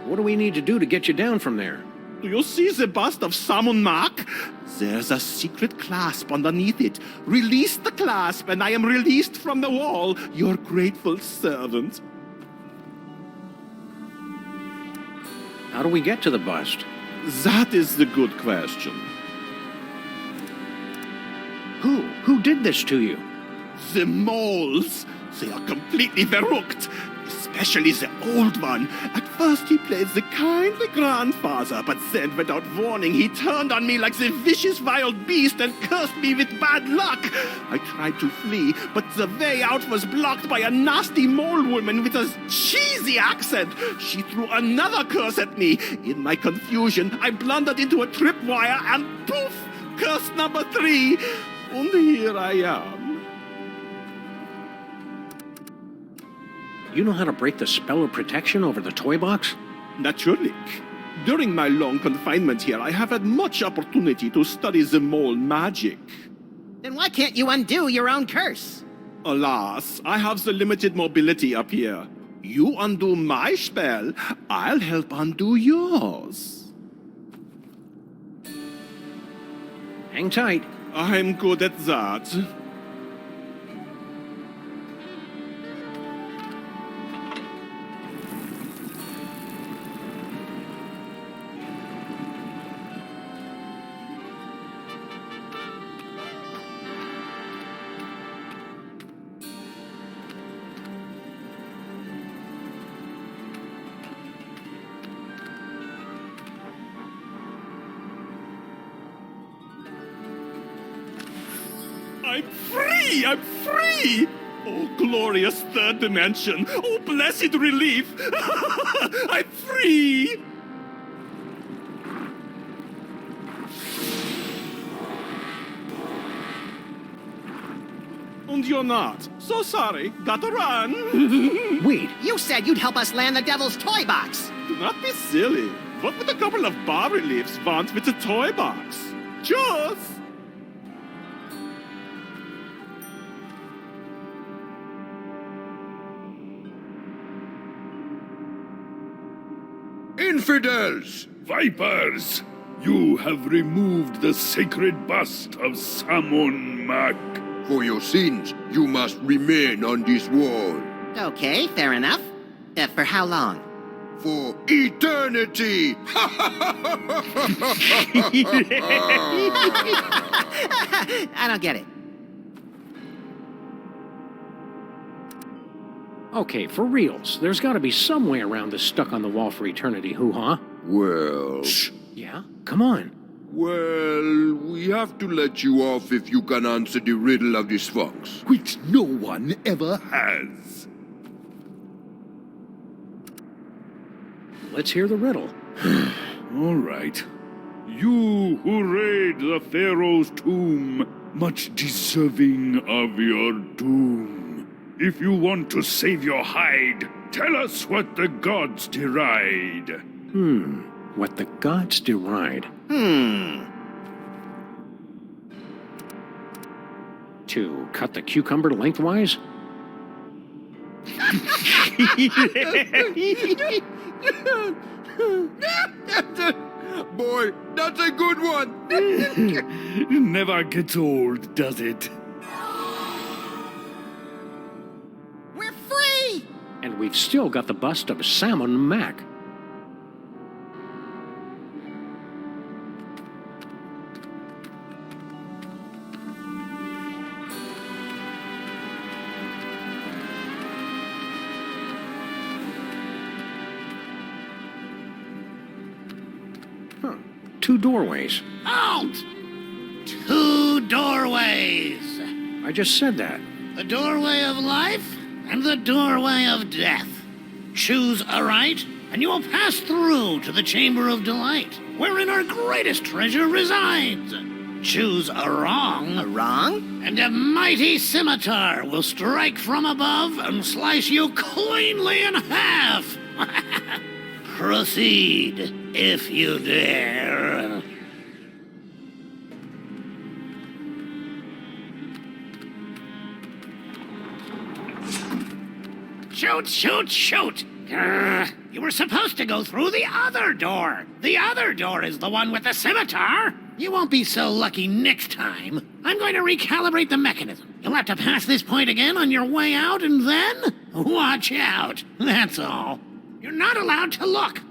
S3: What do we need to do to get you down from there?
S12: Do you see the bust of Sammun-Mak? There's a secret clasp underneath it. Release the clasp, and I am released from the wall, your grateful servant.
S3: How do we get to the bust?
S12: That is the good question.
S3: Who did this to you?
S12: The moles. They are completely verrückt. Especially the old one. At first he played the kindly grandfather, but then without warning he turned on me like the vicious wild beast and cursed me with bad luck. I tried to flee, but the way out was blocked by a nasty mole woman with a cheesy accent. She threw another curse at me. In my confusion, I blundered into a tripwire and poof! Curse number 3. And here I am.
S3: You know how to break the spell of protection over the toy box?
S12: Naturally. During my long confinement here, I have had much opportunity to study the mole magic.
S2: Then why can't you undo your own curse?
S12: Alas, I have the limited mobility up here. You undo my spell, I'll help undo yours.
S3: Hang tight.
S12: I'm good at that. I'm free! I'm free! Oh, glorious third dimension! Oh, blessed relief! I'm free! And you're not. So sorry. Gotta run.
S3: Wait.
S2: You said you'd help us land the devil's toy box.
S12: Do not be silly. What would a couple of bas-reliefs want with a toy box? Just...
S17: Infidels! Vipers! You have removed the sacred bust of Sammun-Mak. For your sins, you must remain on this wall.
S2: Okay, fair enough. For how long?
S17: For eternity!
S2: I don't get it.
S3: Okay, for reals, there's got to be some way around this stuck-on-the-wall for eternity hoo-ha.
S17: Well...
S3: Shh! Yeah? Come on.
S17: Well, we have to let you off if you can answer the riddle of the Sphinx, which no one ever has.
S3: Let's hear the riddle.
S17: All right. You who raid the Pharaoh's tomb, much deserving of your doom. If you want to save your hide, tell us what the gods deride.
S3: What the gods deride. To cut the cucumber lengthwise?
S17: Boy, that's a good one. Never gets old, does it?
S2: We're free!
S3: And we've still got the bust of Sammun-Mak. Huh. 2 doorways.
S4: Halt! 2 doorways.
S3: I just said that.
S4: The doorway of life and the doorway of death. Choose aright, and you will pass through to the Chamber of Delight, wherein our greatest treasure resides. Choose a wrong.
S2: A wrong?
S4: And a mighty scimitar will strike from above and slice you cleanly in half. Proceed, if you dare. Shoot, shoot, shoot! Grr. You were supposed to go through the other door. The other door is the one with the scimitar. You won't be so lucky next time. I'm going to recalibrate the mechanism. You'll have to pass this point again on your way out, and then... watch out. That's all. You're not allowed to look.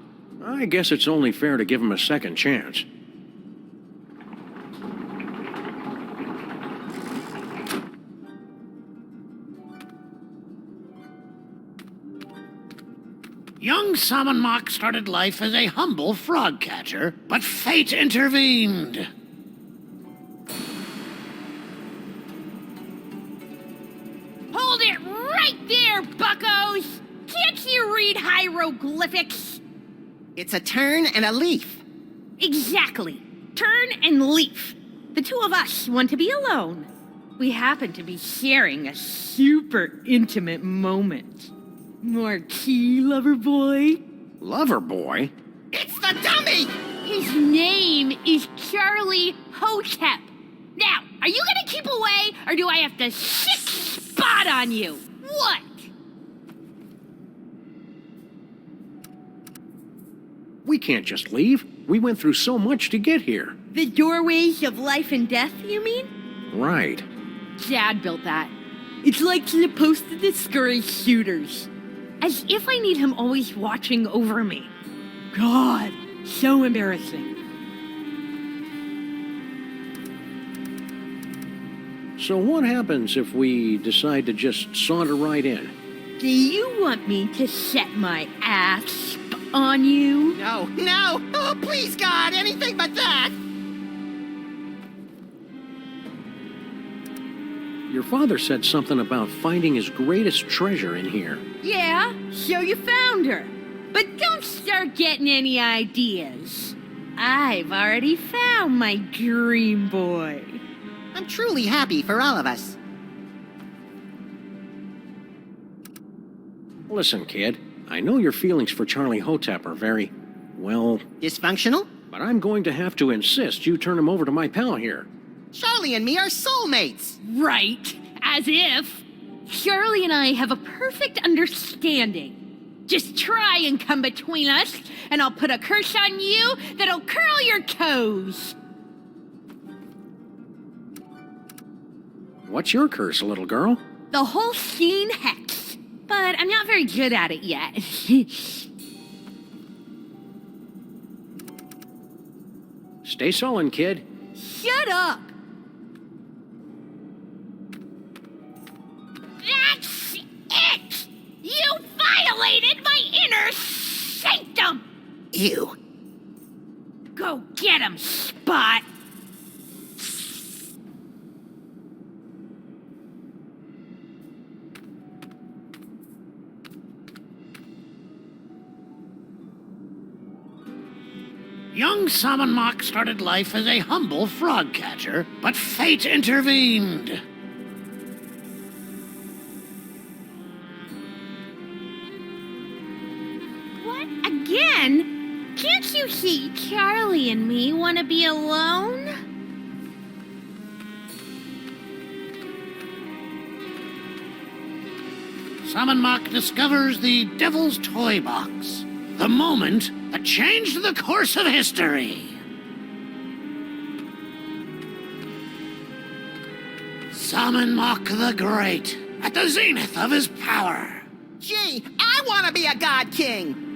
S3: I guess it's only fair to give him a second chance.
S4: Young Sammun-Mak started life as a humble frog catcher, but fate intervened.
S11: Hold it right there, buckos! Can't you read hieroglyphics?
S2: It's a turn and a leaf.
S11: Exactly. Turn and leaf. The two of us want to be alone. We happen to be sharing a super intimate moment. Marquis, lover boy.
S3: Lover boy?
S2: It's the dummy!
S11: His name is Charlie Hotep. Now, are you gonna keep away, or do I have to sick spot on you? What?
S3: We can't just leave. We went through so much to get here.
S11: The doorways of life and death, you mean?
S3: Right.
S11: Dad built that. It's like supposed to discourage shooters. As if I need him always watching over me. God, so embarrassing.
S3: So what happens if we decide to just saunter right in?
S11: Do you want me to set my ass on you?
S2: No, no! Oh, please, God, anything but that!
S3: Your father said something about finding his greatest treasure in here.
S11: Yeah, so you found her. But don't start getting any ideas. I've already found my dream boy.
S2: I'm truly happy for all of us.
S3: Listen, kid, I know your feelings for Charlie Hotep are very, well...
S2: Dysfunctional?
S3: But I'm going to have to insist you turn him over to my pal here.
S2: Charlie and me are soulmates.
S11: Right, as if. Charlie and I have a perfect understanding. Just try and come between us, and I'll put a curse on you that'll curl your toes.
S3: What's your curse, little girl?
S11: The whole scene hex. but I'm not very good at it yet.
S3: Stay sullen, kid.
S11: Shut up!
S9: That's it! You violated my inner sanctum!
S2: Ew.
S9: Go get him, Spot!
S4: Young Sammun-Mak started life as a humble frog catcher, but fate intervened.
S11: What? Again? Can't you see Charlie and me want to be alone?
S4: Sammun-Mak discovers the Devil's Toy Box, the moment that changed the course of history. Sammun-Mak the Great, at the zenith of his power.
S2: Gee, I want to be a god king!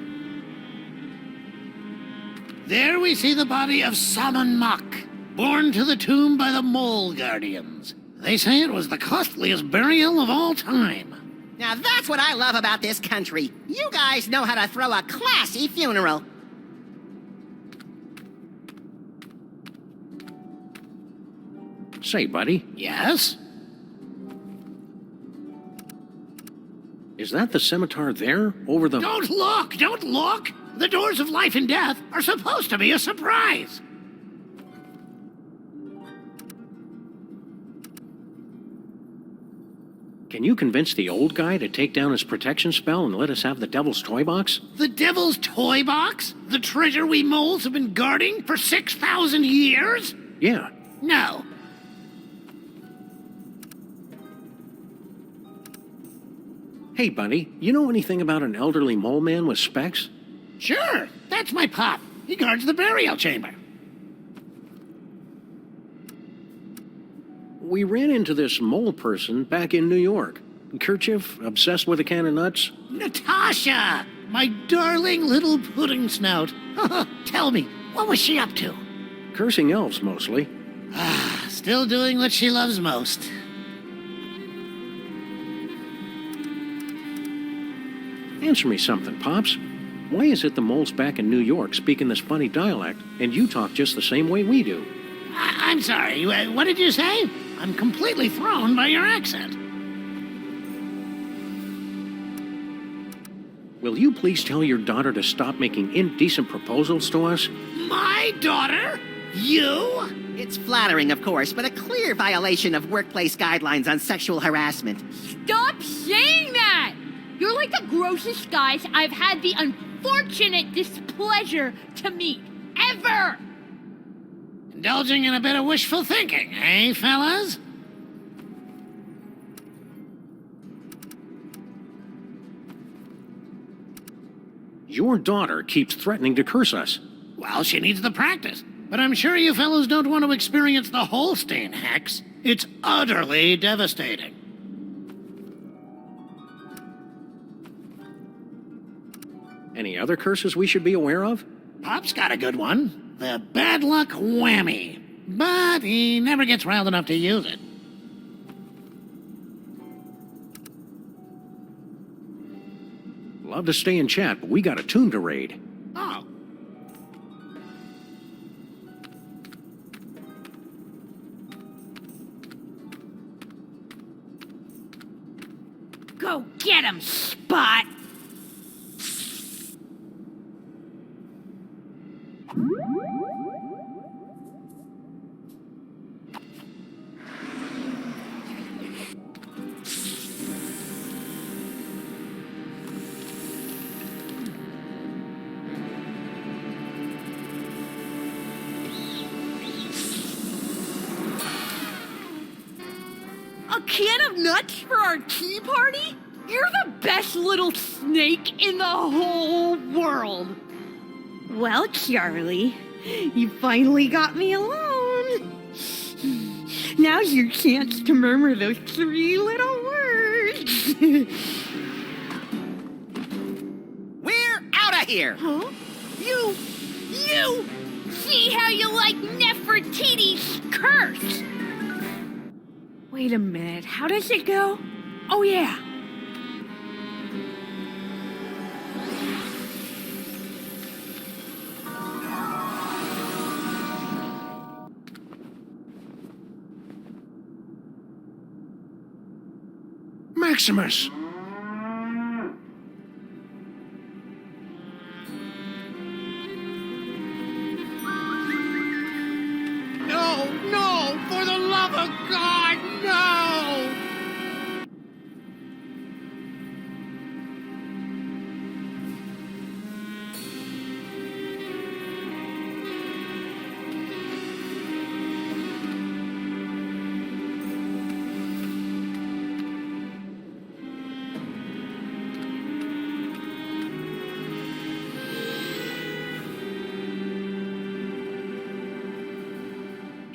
S4: There we see the body of Sammun-Mak, borne to the tomb by the Mole Guardians. They say it was the costliest burial of all time.
S2: Now that's what I love about this country. You guys know how to throw a classy funeral.
S3: Say, buddy.
S4: Yes?
S3: Is that the scimitar there, over the...
S4: Don't look! Don't look! The doors of life and death are supposed to be a surprise.
S3: Can you convince the old guy to take down his protection spell and let us have the Devil's Toy Box?
S4: The Devil's Toy Box? The treasure we moles have been guarding for 6,000 years?
S3: Yeah.
S4: No.
S3: Hey, buddy, you know anything about an elderly mole man with specs?
S4: Sure, that's my pop. He guards the burial chamber.
S3: We ran into this mole person back in New York. Kerchief, obsessed with a can of nuts.
S4: Natasha! My darling little pudding snout. Tell me, what was she up to?
S3: Cursing elves, mostly.
S4: Still doing what she loves most.
S3: Answer me something, Pops. Why is it the moles back in New York speaking this funny dialect, and you talk just the same way we do?
S4: I'm sorry, what did you say? I'm completely thrown by your accent.
S3: Will you please tell your daughter to stop making indecent proposals to us?
S4: My daughter? You?
S2: It's flattering, of course, but a clear violation of workplace guidelines on sexual harassment.
S11: Stop saying that! You're like the grossest guys I've had the unfortunate displeasure to meet, ever!
S4: Indulging in a bit of wishful thinking, eh, fellas?
S3: Your daughter keeps threatening to curse us.
S4: Well, she needs the practice. But I'm sure you fellows don't want to experience the Holstein hex. It's utterly devastating.
S3: Any other curses we should be aware of?
S4: Pop's got a good one. The bad luck whammy. But he never gets riled enough to use it.
S3: Love to stay and chat, but we got a tomb to raid.
S4: Oh.
S9: Go get him, Spot!
S11: A can of nuts for our tea party? You're the best little snake in the whole world. Well, Charlie, you finally got me alone. Now's your chance to murmur those 3 little words.
S2: of here!
S11: Huh? You! See how you like Nefertiti's curse! Wait a minute, how does it go? Oh yeah.
S3: Maximus!
S4: No! For the love of God, no!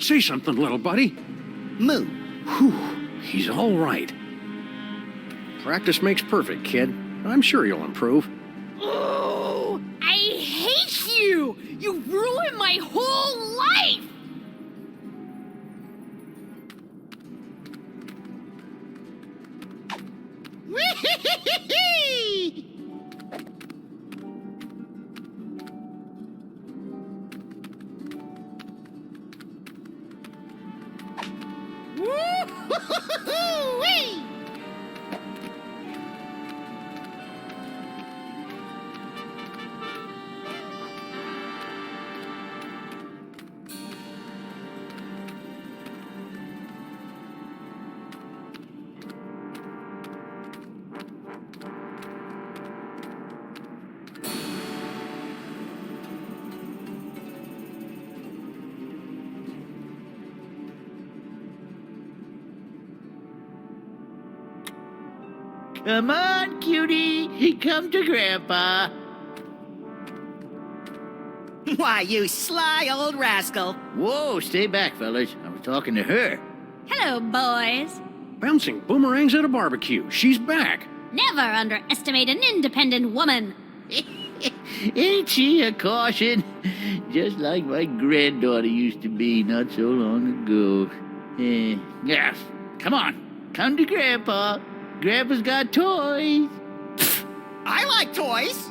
S3: Say something, little buddy.
S2: Moo.
S3: Whew, he's all right. Practice makes perfect, kid. I'm sure you'll improve.
S11: Oh, I hate you! You ruined my whole life!
S2: Woo-hoo-hoo-hoo-wee!
S16: Come on, cutie. Come to Grandpa.
S2: Why, you sly old rascal.
S16: Whoa, stay back, fellas. I was talking to her.
S13: Hello, boys.
S3: Bouncing boomerangs at a barbecue. She's back.
S13: Never underestimate an independent woman.
S16: Ain't she a caution? Just like my granddaughter used to be not so long ago. Yeah, come on. Come to Grandpa. Grandpa's got toys.
S2: I like toys.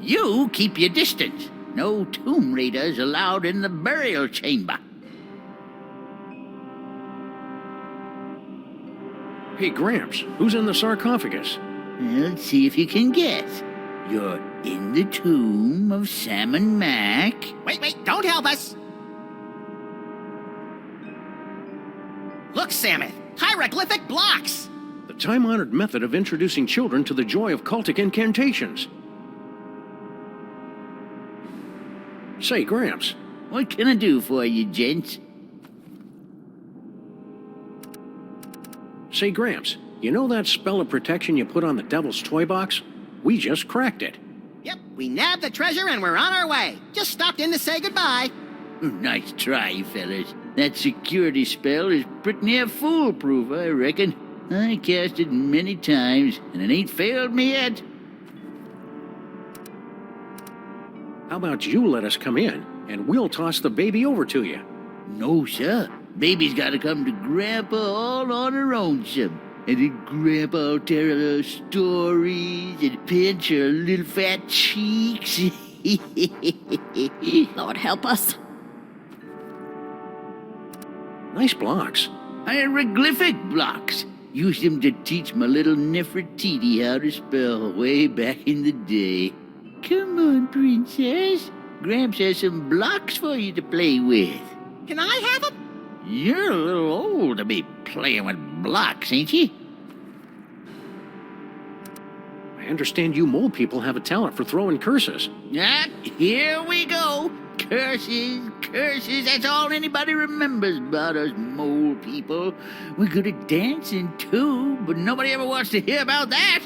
S16: You keep your distance. No tomb raiders allowed in the burial chamber.
S3: Hey, Gramps, who's in the sarcophagus?
S16: Let's see if you can guess. You're in the tomb of Sammun-Mak.
S2: Wait, don't help us. Look, Samuth, hieroglyphic blocks.
S3: The time-honored method of introducing children to the joy of cultic incantations. Say, Gramps.
S16: What can I do for you, gents?
S3: Say, Gramps, you know that spell of protection you put on the devil's toy box? We just cracked it.
S2: Yep, we nabbed the treasure and we're on our way. Just stopped in to say goodbye.
S16: Nice try, fellas. That security spell is pretty near foolproof, I reckon. I cast it many times, and it ain't failed me yet.
S3: How about you let us come in, and we'll toss the baby over to you?
S16: No, sir. Baby's gotta come to Grandpa all on her own, some. And then Grandpa'll tell her stories and pinch her little fat cheeks.
S13: Lord help us.
S3: Nice blocks.
S16: Hieroglyphic blocks. Used them to teach my little Nefertiti how to spell way back in the day. Come on, princess. Gramps has some blocks for you to play with.
S2: Can I have them?
S16: You're a little old to be playing with blocks, ain't you?
S3: I understand you mole people have a talent for throwing curses.
S16: Ah, here we go. Curses, that's all anybody remembers about us mole people. We're good at dancing, too, but nobody ever wants to hear about that.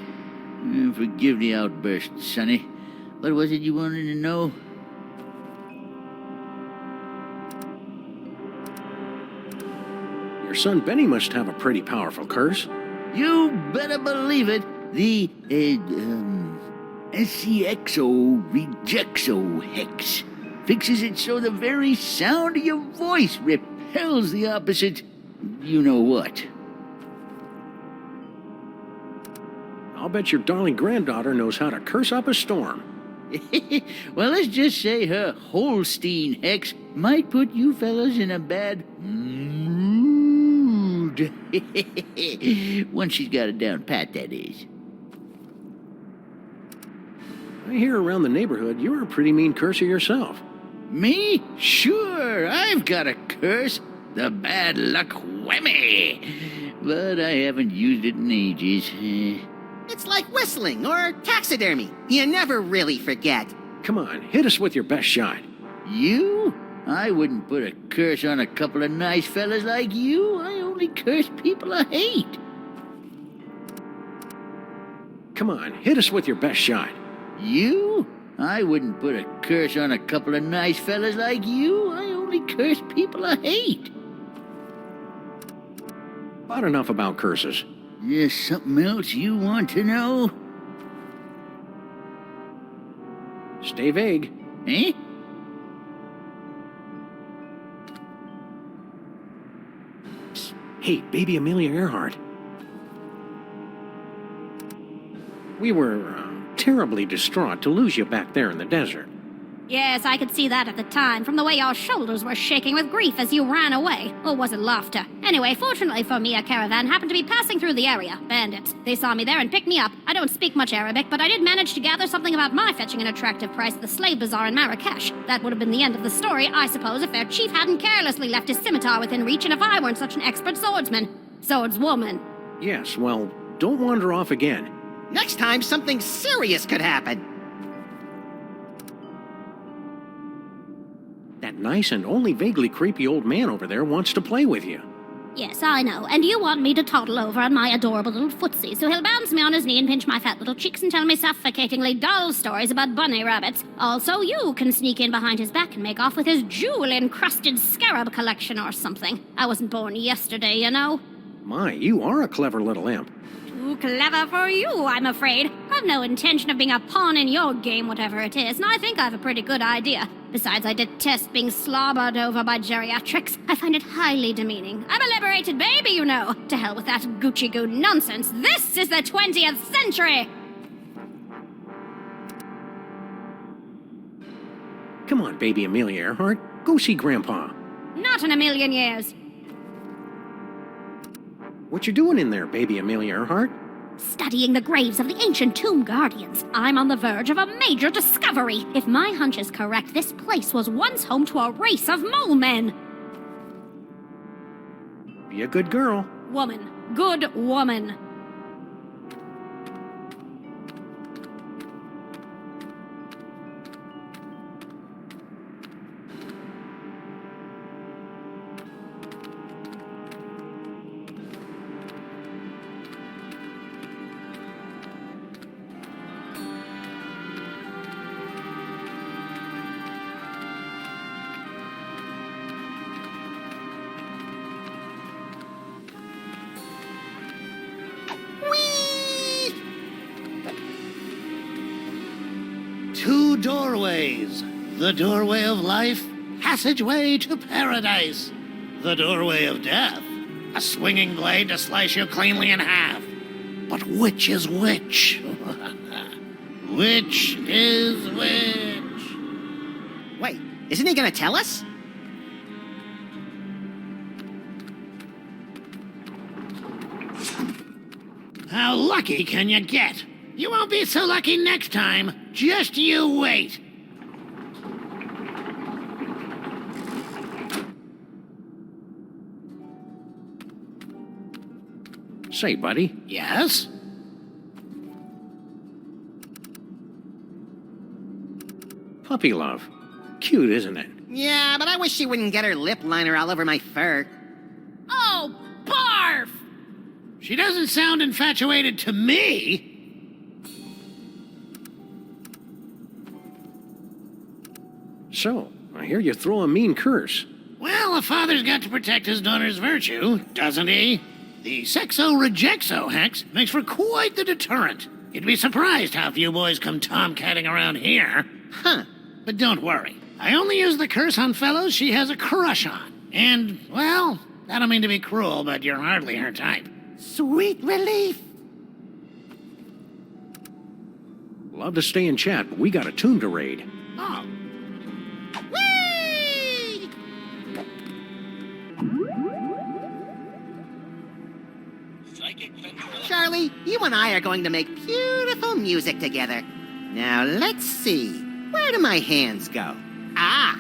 S16: Forgive the outburst, Sonny. What was it you wanted to know?
S3: Your son Benny must have a pretty powerful curse.
S16: You better believe it. The, SCXO rejectso hex. Fixes it so the very sound of your voice repels the opposite you-know-what.
S3: I'll bet your darling granddaughter knows how to curse up a storm.
S16: Well, let's just say her Holstein hex might put you fellas in a bad mood. Once she's got it down pat, that is.
S3: I hear around the neighborhood you're a pretty mean curser yourself.
S16: Me? Sure, I've got a curse. The bad luck whammy. But I haven't used it in ages.
S2: It's like whistling or taxidermy. You never really forget.
S3: Come on, hit us with your best shot.
S16: You? I wouldn't put a curse on a couple of nice fellas like you. I only curse people I hate.
S3: Come on, hit us with your best shot.
S16: You? I wouldn't put a curse on a couple of nice fellas like you. I only curse people I hate.
S3: About enough about curses.
S16: There's something else you want to know?
S3: Stay vague.
S16: Eh?
S3: Psst. Hey, baby Amelia Earhart. We were terribly distraught to lose you back there in the desert.
S13: Yes, I could see that at the time, from the way your shoulders were shaking with grief as you ran away. Or was it laughter? Anyway, fortunately for me, a caravan happened to be passing through the area. Bandits. They saw me there and picked me up. I don't speak much Arabic, but I did manage to gather something about my fetching an attractive price at the slave bazaar in Marrakesh. That would have been the end of the story, I suppose, if their chief hadn't carelessly left his scimitar within reach and if I weren't such an expert swordsman. Swordswoman.
S3: Yes, well, don't wander off again.
S2: Next time, something serious could happen.
S3: That nice and only vaguely creepy old man over there wants to play with you.
S13: Yes, I know. And you want me to toddle over on my adorable little footsie, so he'll bounce me on his knee and pinch my fat little cheeks and tell me suffocatingly dull stories about bunny rabbits. Also, you can sneak in behind his back and make off with his jewel-encrusted scarab collection or something. I wasn't born yesterday, you know.
S3: My, you are a clever little imp.
S13: Too clever for you, I'm afraid. I've no intention of being a pawn in your game, whatever it is, and I think I've a pretty good idea. Besides, I detest being slobbered over by geriatrics. I find it highly demeaning. I'm a liberated baby, you know. To hell with that Gucci-goo nonsense. This is the 20th century!
S3: Come on, baby Amelia Earhart. Go see Grandpa.
S13: Not in a million years.
S3: What you doing in there, baby Amelia Earhart?
S13: Studying the graves of the ancient tomb guardians. I'm on the verge of a major discovery. If my hunch is correct, this place was once home to a race of mole men.
S3: Be a good girl.
S13: Woman. Good woman.
S4: Two doorways. The doorway of life, passageway to paradise. The doorway of death, a swinging blade to slice you cleanly in half. But which is which? Which is which?
S2: Wait, isn't he gonna tell us?
S4: How lucky can you get? You won't be so lucky next time. Just you wait.
S3: Say, buddy.
S4: Yes?
S3: Puppy love. Cute, isn't it?
S2: Yeah, but I wish she wouldn't get her lip liner all over my fur.
S13: Oh, barf!
S4: She doesn't sound infatuated to me.
S3: So, I hear you throw a mean curse.
S4: Well, a father's got to protect his daughter's virtue, doesn't he? The sexo-rejecso hex makes for quite the deterrent. You'd be surprised how few boys come tomcatting around here.
S2: Huh.
S4: But don't worry. I only use the curse on fellows she has a crush on. And, well, I don't mean to be cruel, but you're hardly her type.
S2: Sweet relief.
S3: Love to stay and chat, but we got a tomb to raid.
S4: Oh.
S2: Whee! Charlie, you and I are going to make beautiful music together. Now, let's see. Where do my hands go? Ah!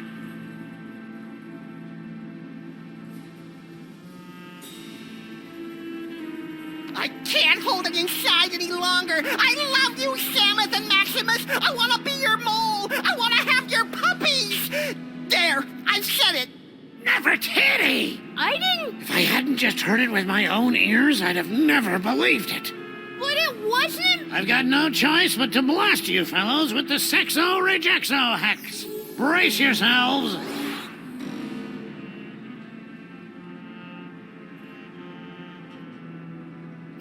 S2: I can't hold it inside any longer. I love you, Samus and Maximus. I want to be your mole. I want to have your puppies. There, I've said it.
S4: Nefertiti!
S11: I didn't...
S4: If I hadn't just heard it with my own ears, I'd have never believed it.
S11: But it wasn't...
S4: I've got no choice but to blast you fellows with the Sexo-Rejexo hex. Brace yourselves.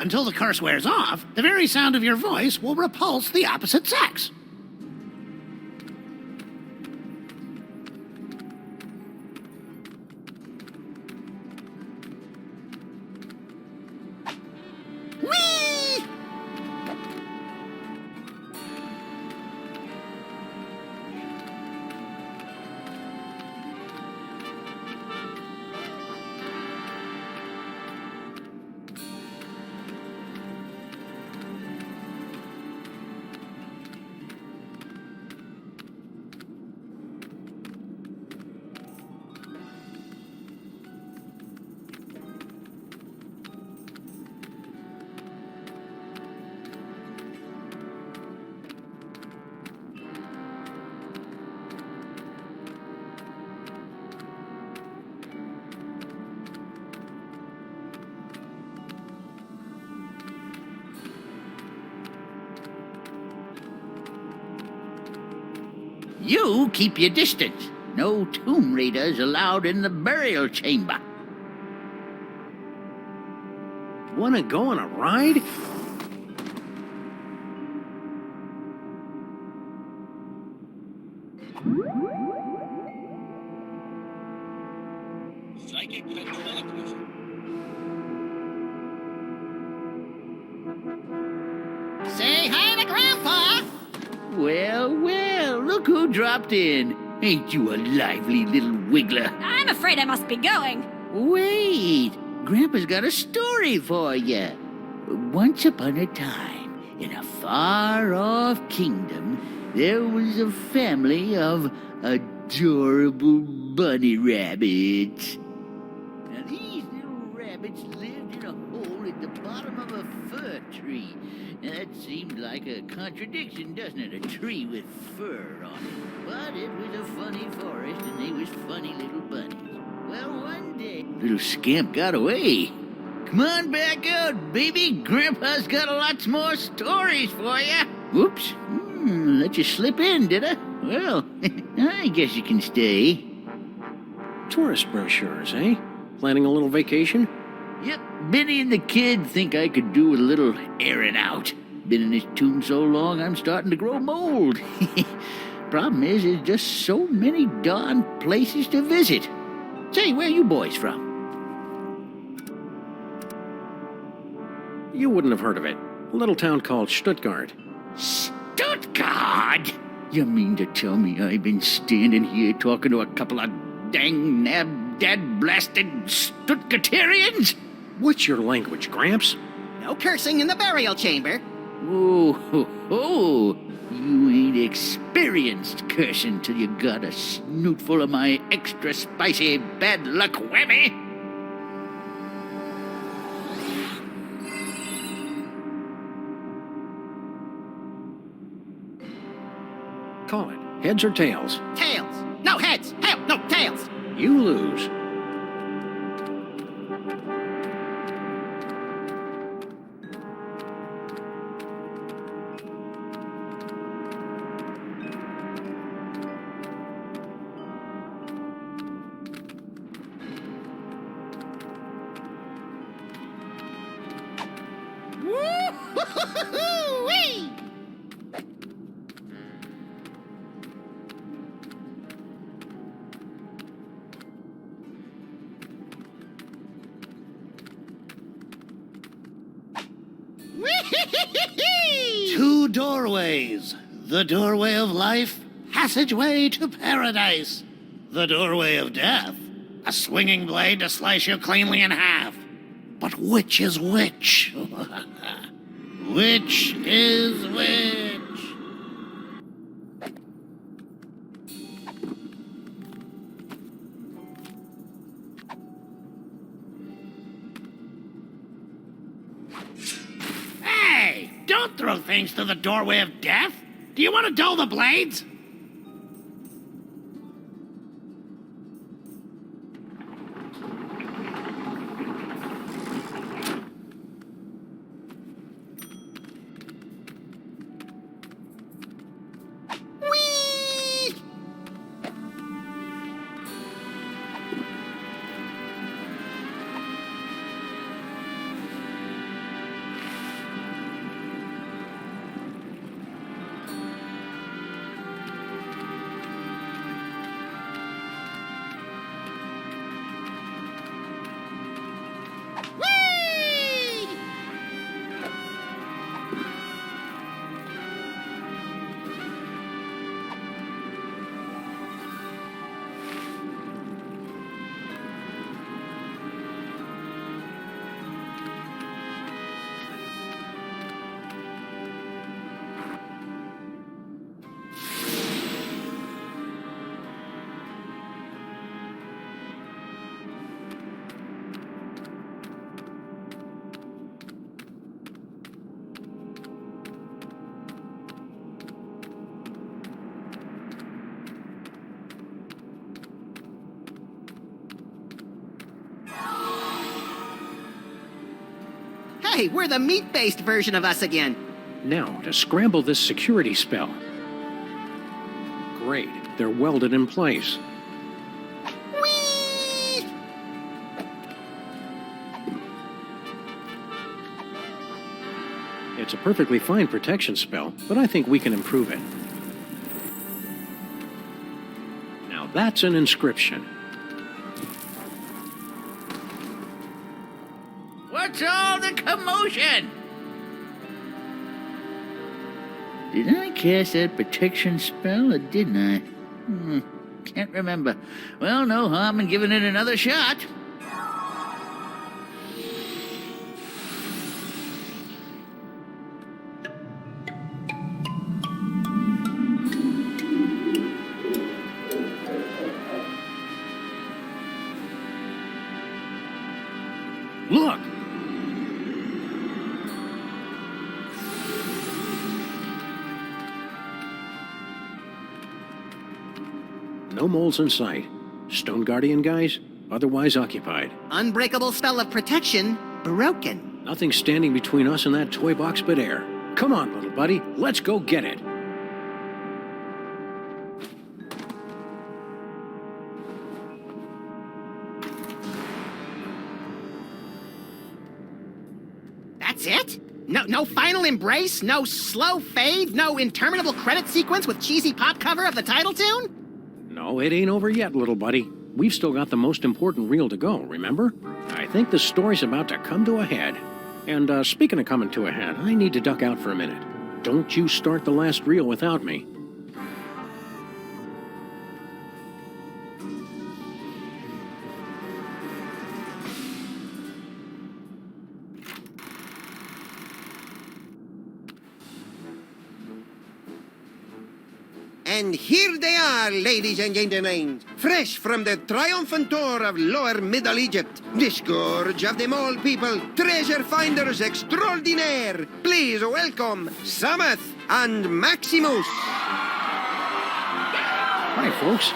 S4: Until the curse wears off, the very sound of your voice will repulse the opposite sex.
S2: Whee!
S16: You keep your distance. No tomb raiders allowed in the burial chamber.
S3: Wanna go on a ride?
S2: Say hi to Grandpa.
S16: Well, well, look who dropped in. Ain't you a lively little wiggler?
S13: I'm afraid I must be going.
S16: Wait, Grandpa's got a story for you. Once upon a time, in a far-off kingdom, there was a family of adorable bunny rabbits. Now, these little rabbits lived in a hole at the bottom of a fir tree. Now, that seemed like a contradiction, doesn't it? A tree with fur on it. But it was a funny forest, and they was funny little bunnies. Well, one day, little scamp got away. Come on back out, baby. Grandpa's got lots more stories for you. Whoops. Let you slip in, did I? Well, I guess you can stay.
S3: Tourist brochures, eh? Planning a little vacation?
S16: Yep, Benny and the kid think I could do with a little airing out. Been in this tomb so long, I'm starting to grow mold. Problem is, there's just so many darn places to visit. Say, where are you boys from?
S3: You wouldn't have heard of it. A little town called Stuttgart.
S16: Stuttgart? You mean to tell me I've been standing here talking to a couple of dang nab-dad-blasted Stuttgarterians?
S3: What's your language, Gramps?
S2: No cursing in the burial chamber.
S16: Oh, you ain't experienced cursing till you got a snoot full of my extra spicy bad luck whammy.
S3: Call it. Heads or tails?
S2: Tails. No heads. Hell, no tails.
S3: You lose.
S2: Whee!
S4: Two doorways. The doorway of life, passageway to paradise. The doorway of death, a swinging blade to slice you cleanly in half. But which is which? Which is which? Hey! Don't throw things through the doorway of death! Do you want to dull the blades?
S2: Hey, we're the meat-based version of us again.
S3: Now, to scramble this security spell. Great, they're welded in place.
S2: Whee!
S3: It's a perfectly fine protection spell, but I think we can improve it. Now that's an inscription.
S16: What's all the commotion? Did I cast that protection spell or didn't I? Can't remember. Well, no harm in giving it another shot.
S3: Look! No moles in sight. Stone Guardian guys, otherwise occupied.
S2: Unbreakable spell of protection, broken.
S3: Nothing standing between us and that toy box but air. Come on, little buddy, let's go get it.
S2: That's it? No final embrace? No slow fade? No interminable credit sequence with cheesy pop cover of the title tune?
S3: No, it ain't over yet, little buddy. We've still got the most important reel to go, remember? I think the story's about to come to a head. And speaking of coming to a head, I need to duck out for a minute. Don't you start the last reel without me.
S7: And here they are, ladies and gentlemen, fresh from the triumphant tour of Lower Middle Egypt, the scourge of the mole people, treasure finders extraordinaire. Please welcome Samuth and Maximus.
S3: Hi, folks.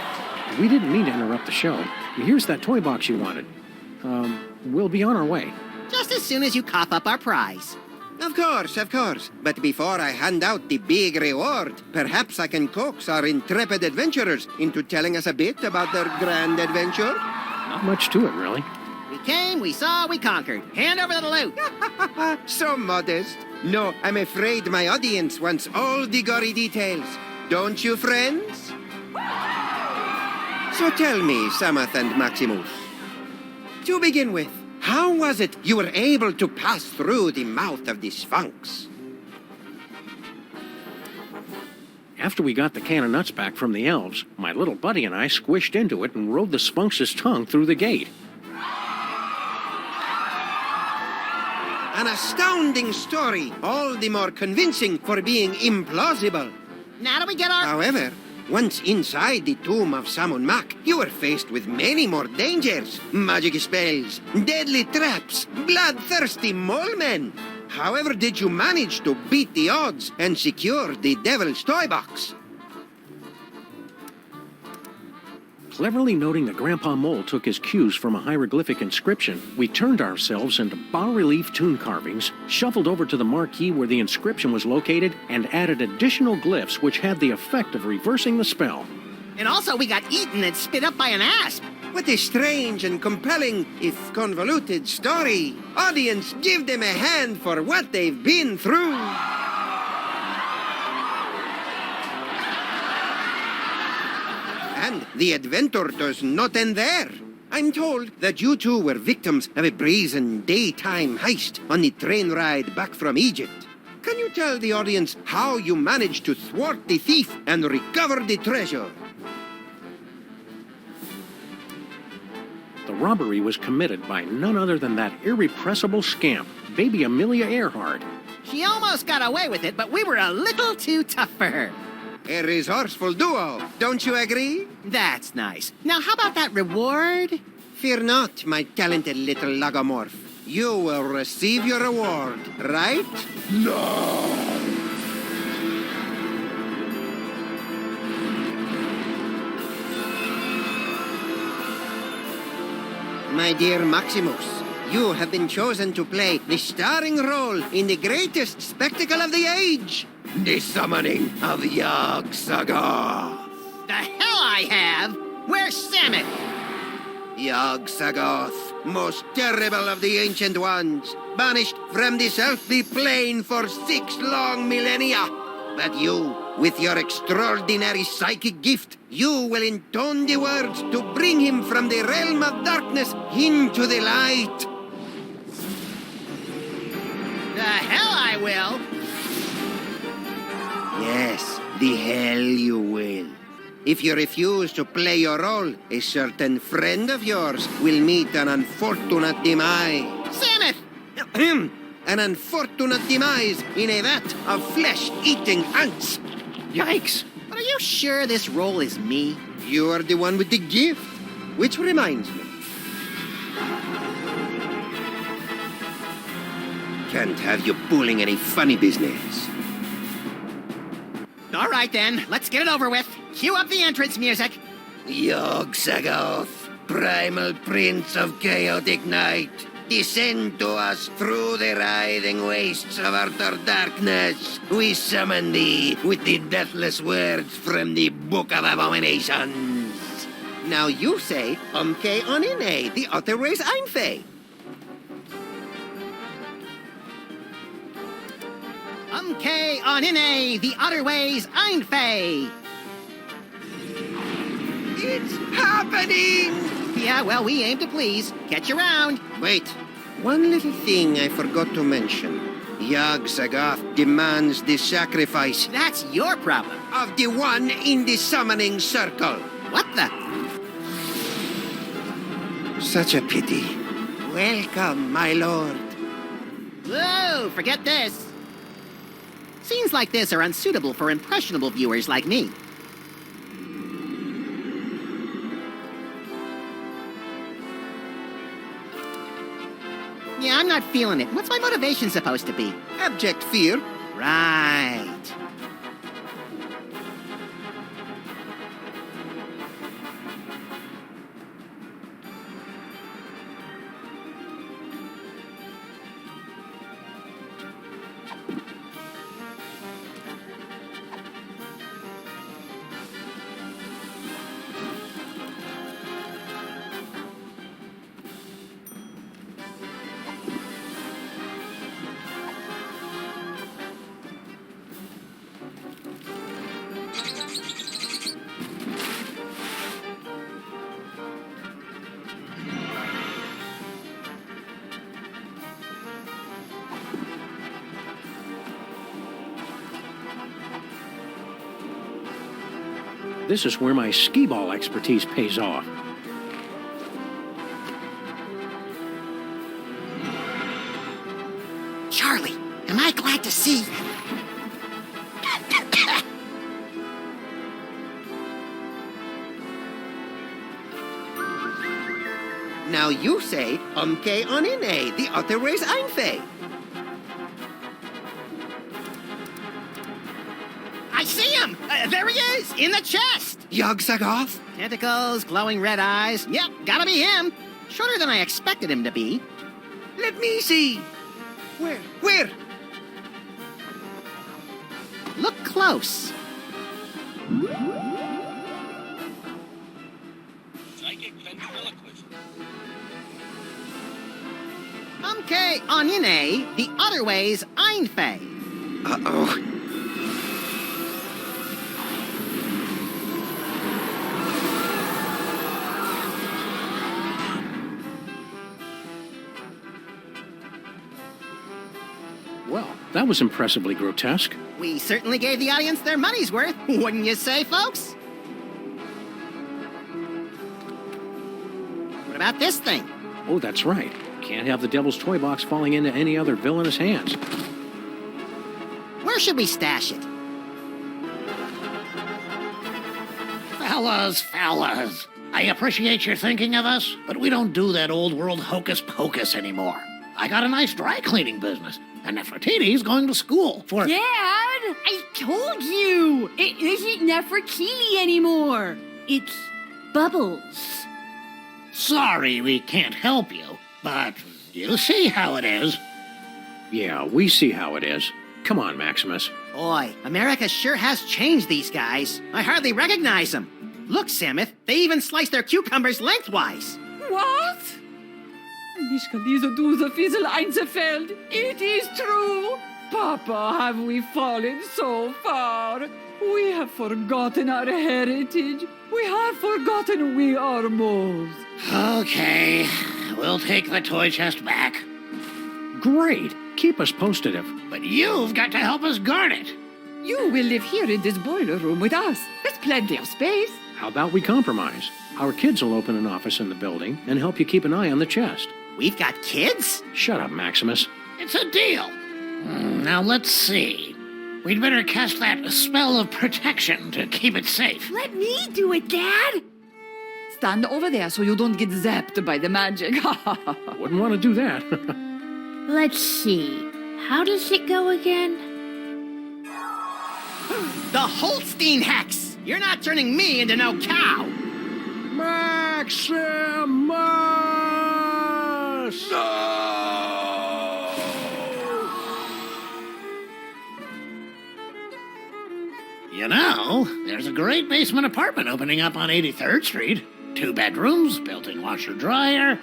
S3: We didn't mean to interrupt the show. Here's that toy box you wanted. We'll be on our way.
S2: Just as soon as you cough up our prize.
S7: Of course. But before I hand out the big reward, perhaps I can coax our intrepid adventurers into telling us a bit about their grand adventure.
S3: Not much to it, really.
S2: We came, we saw, we conquered. Hand over the loot.
S7: So modest. No, I'm afraid my audience wants all the gory details. Don't you, friends? So tell me, Samath and Maximus. To begin with, how was it you were able to pass through the mouth of the Sphinx?
S3: After we got the can of nuts back from the elves, my little buddy and I squished into it and rode the Sphinx's tongue through the gate.
S7: An astounding story, all the more convincing for being implausible.
S2: Now do we get our...
S7: However, once inside the tomb of Sammun-Mak, you were faced with many more dangers. Magic spells, deadly traps, bloodthirsty mole men. However did you manage to beat the odds and secure the Devil's Toy Box?
S3: Cleverly noting that Grandpa Mole took his cues from a hieroglyphic inscription, we turned ourselves into bas-relief tomb carvings, shuffled over to the marquee where the inscription was located, and added additional glyphs which had the effect of reversing the spell.
S2: And also we got eaten and spit up by an asp.
S7: What a strange and compelling, if convoluted, story. Audience, give them a hand for what they've been through. And the adventure does not end there. I'm told that you two were victims of a brazen daytime heist on the train ride back from Egypt. Can you tell the audience how you managed to thwart the thief and recover the treasure?
S3: The robbery was committed by none other than that irrepressible scamp, baby Amelia Earhart.
S2: She almost got away with it, but we were a little too tough for her.
S7: A resourceful duo, don't you agree?
S2: That's nice. Now, how about that reward?
S7: Fear not, my talented little logomorph. You will receive your reward, right? No! My dear Maximus, you have been chosen to play the starring role in the greatest spectacle of the age. The summoning of Yog-Sagoth.
S2: The hell I have! Where's Samet?
S7: Yog-Sagoth, most terrible of the ancient ones, banished from this earthly plane for 6 long millennia. But you, with your extraordinary psychic gift, you will intone the words to bring him from the realm of darkness into the light.
S2: The hell I will!
S7: Yes, the hell you will. If you refuse to play your role, a certain friend of yours will meet an unfortunate demise.
S2: Samet!
S7: An unfortunate demise in a vat of flesh-eating ants.
S2: Yikes! But are you sure this role is me?
S7: You are the one with the gift. Which reminds me. Can't have you pulling any funny business.
S2: All right, then. Let's get it over with. Cue up the entrance music.
S7: Yog-Sagoth, primal prince of chaotic night, descend to us through the writhing wastes of utter darkness. We summon thee with the deathless words from the Book of Abominations. Now you say, Umke onine, the utter ways Einfei.
S2: Umke onine, the utter ways Einfei.
S7: It's happening!
S2: Yeah, well, we aim to please. Catch you around.
S7: Wait, one little thing I forgot to mention. Yog-Sagoth demands the sacrifice.
S2: That's your problem.
S7: Of the one in the summoning circle.
S2: What the?
S7: Such a pity. Welcome, my lord.
S2: Whoa, forget this. Scenes like this are unsuitable for impressionable viewers like me. Yeah, I'm not feeling it. What's my motivation supposed to be?
S7: Abject fear.
S2: Right.
S3: This is where my skee-ball expertise pays off.
S2: Charlie, am I glad to see...
S7: Now you say, umke onine, the other way's einfe.
S2: I see him! There he is, in the chest!
S7: Yog-Sothoth?
S2: Tentacles, glowing red eyes. Yep, gotta be him. Shorter than I expected him to be.
S7: Let me see. Where?
S2: Look close. Umke onine, the other way's einfe.
S7: Uh-oh.
S3: Well, that was impressively grotesque.
S2: We certainly gave the audience their money's worth, wouldn't you say, folks? What about this thing?
S3: Oh, that's right. Can't have the Devil's Toy Box falling into any other villainous hands.
S2: Where should we stash it?
S4: Fellas. I appreciate your thinking of us, but we don't do that old world hocus pocus anymore. I got a nice dry cleaning business, and Nefertiti's going to school for...
S11: Dad! I told you! It isn't Nefertiti anymore. It's Bubbles.
S4: Sorry we can't help you, but you see how it is.
S3: Yeah, we see how it is. Come on, Maximus.
S2: Boy, America sure has changed these guys. I hardly recognize them. Look, Samuth, they even slice their cucumbers lengthwise.
S8: What? Nicht kann diese Duse Fiesel einzefeld. It is true. Papa, have we fallen so far? We have forgotten our heritage. We have forgotten we are moles.
S4: Okay, we'll take the toy chest back.
S3: Great. Keep us posted if...
S4: But you've got to help us guard it.
S8: You will live here in this boiler room with us. There's plenty of space.
S3: How about we compromise? Our kids will open an office in the building and help you keep an eye on the chest.
S2: We've got kids?
S3: Shut up, Maximus.
S4: It's a deal. Now let's see. We'd better cast that spell of protection to keep it safe.
S11: Let me do it, Dad.
S8: Stand over there so you don't get zapped by the magic.
S3: Wouldn't want to do that.
S11: Let's see. How does it go again?
S2: The Holstein hex! You're not turning me into no cow!
S3: Maximus!
S2: No!
S4: You know, there's a great basement apartment opening up on 83rd Street. 2 bedrooms, built-in washer-dryer.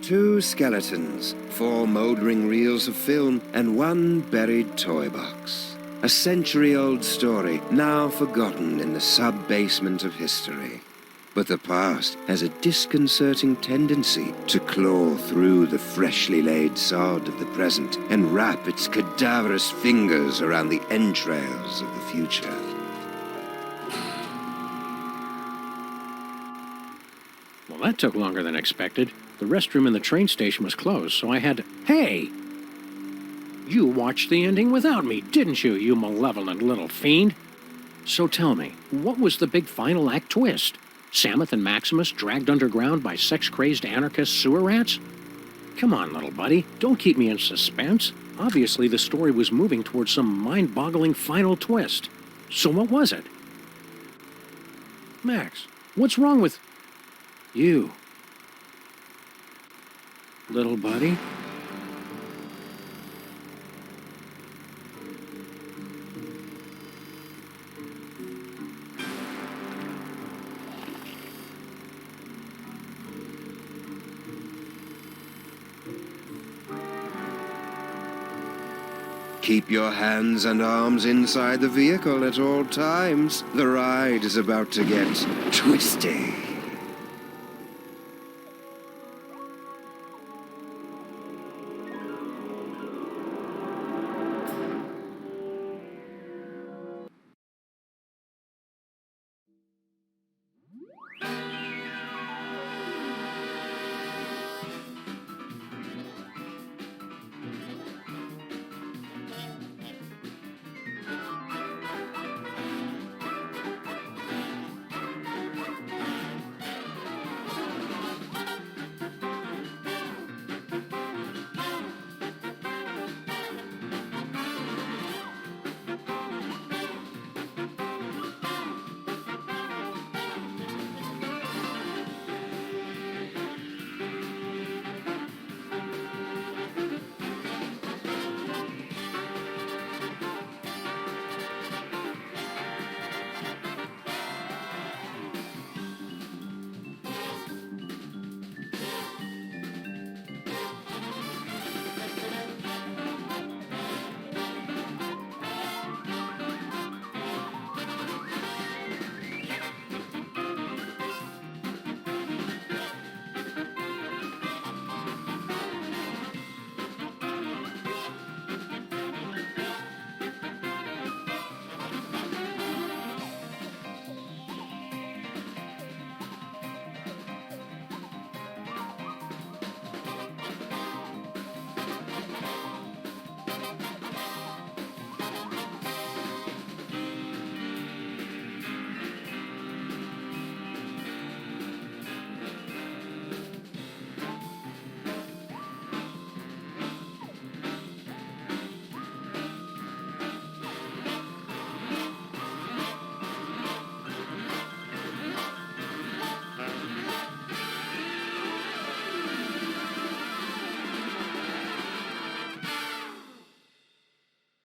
S1: Two skeletons, 4 mouldering reels of film, and 1 buried toy box. A century-old story, now forgotten in the sub-basement of history. But the past has a disconcerting tendency to claw through the freshly laid sod of the present and wrap its cadaverous fingers around the entrails of the future.
S3: Well, that took longer than expected. The restroom in the train station was closed, so I had to... Hey! You watched the ending without me, didn't you, you malevolent little fiend? So tell me, what was the big final act twist? Samuth and Maximus dragged underground by sex-crazed anarchist sewer rats? Come on, little buddy, don't keep me in suspense. Obviously, the story was moving towards some mind-boggling final twist. So what was it? Max, what's wrong with... you? Little buddy?
S1: Keep your hands and arms inside the vehicle at all times. The ride is about to get twisty.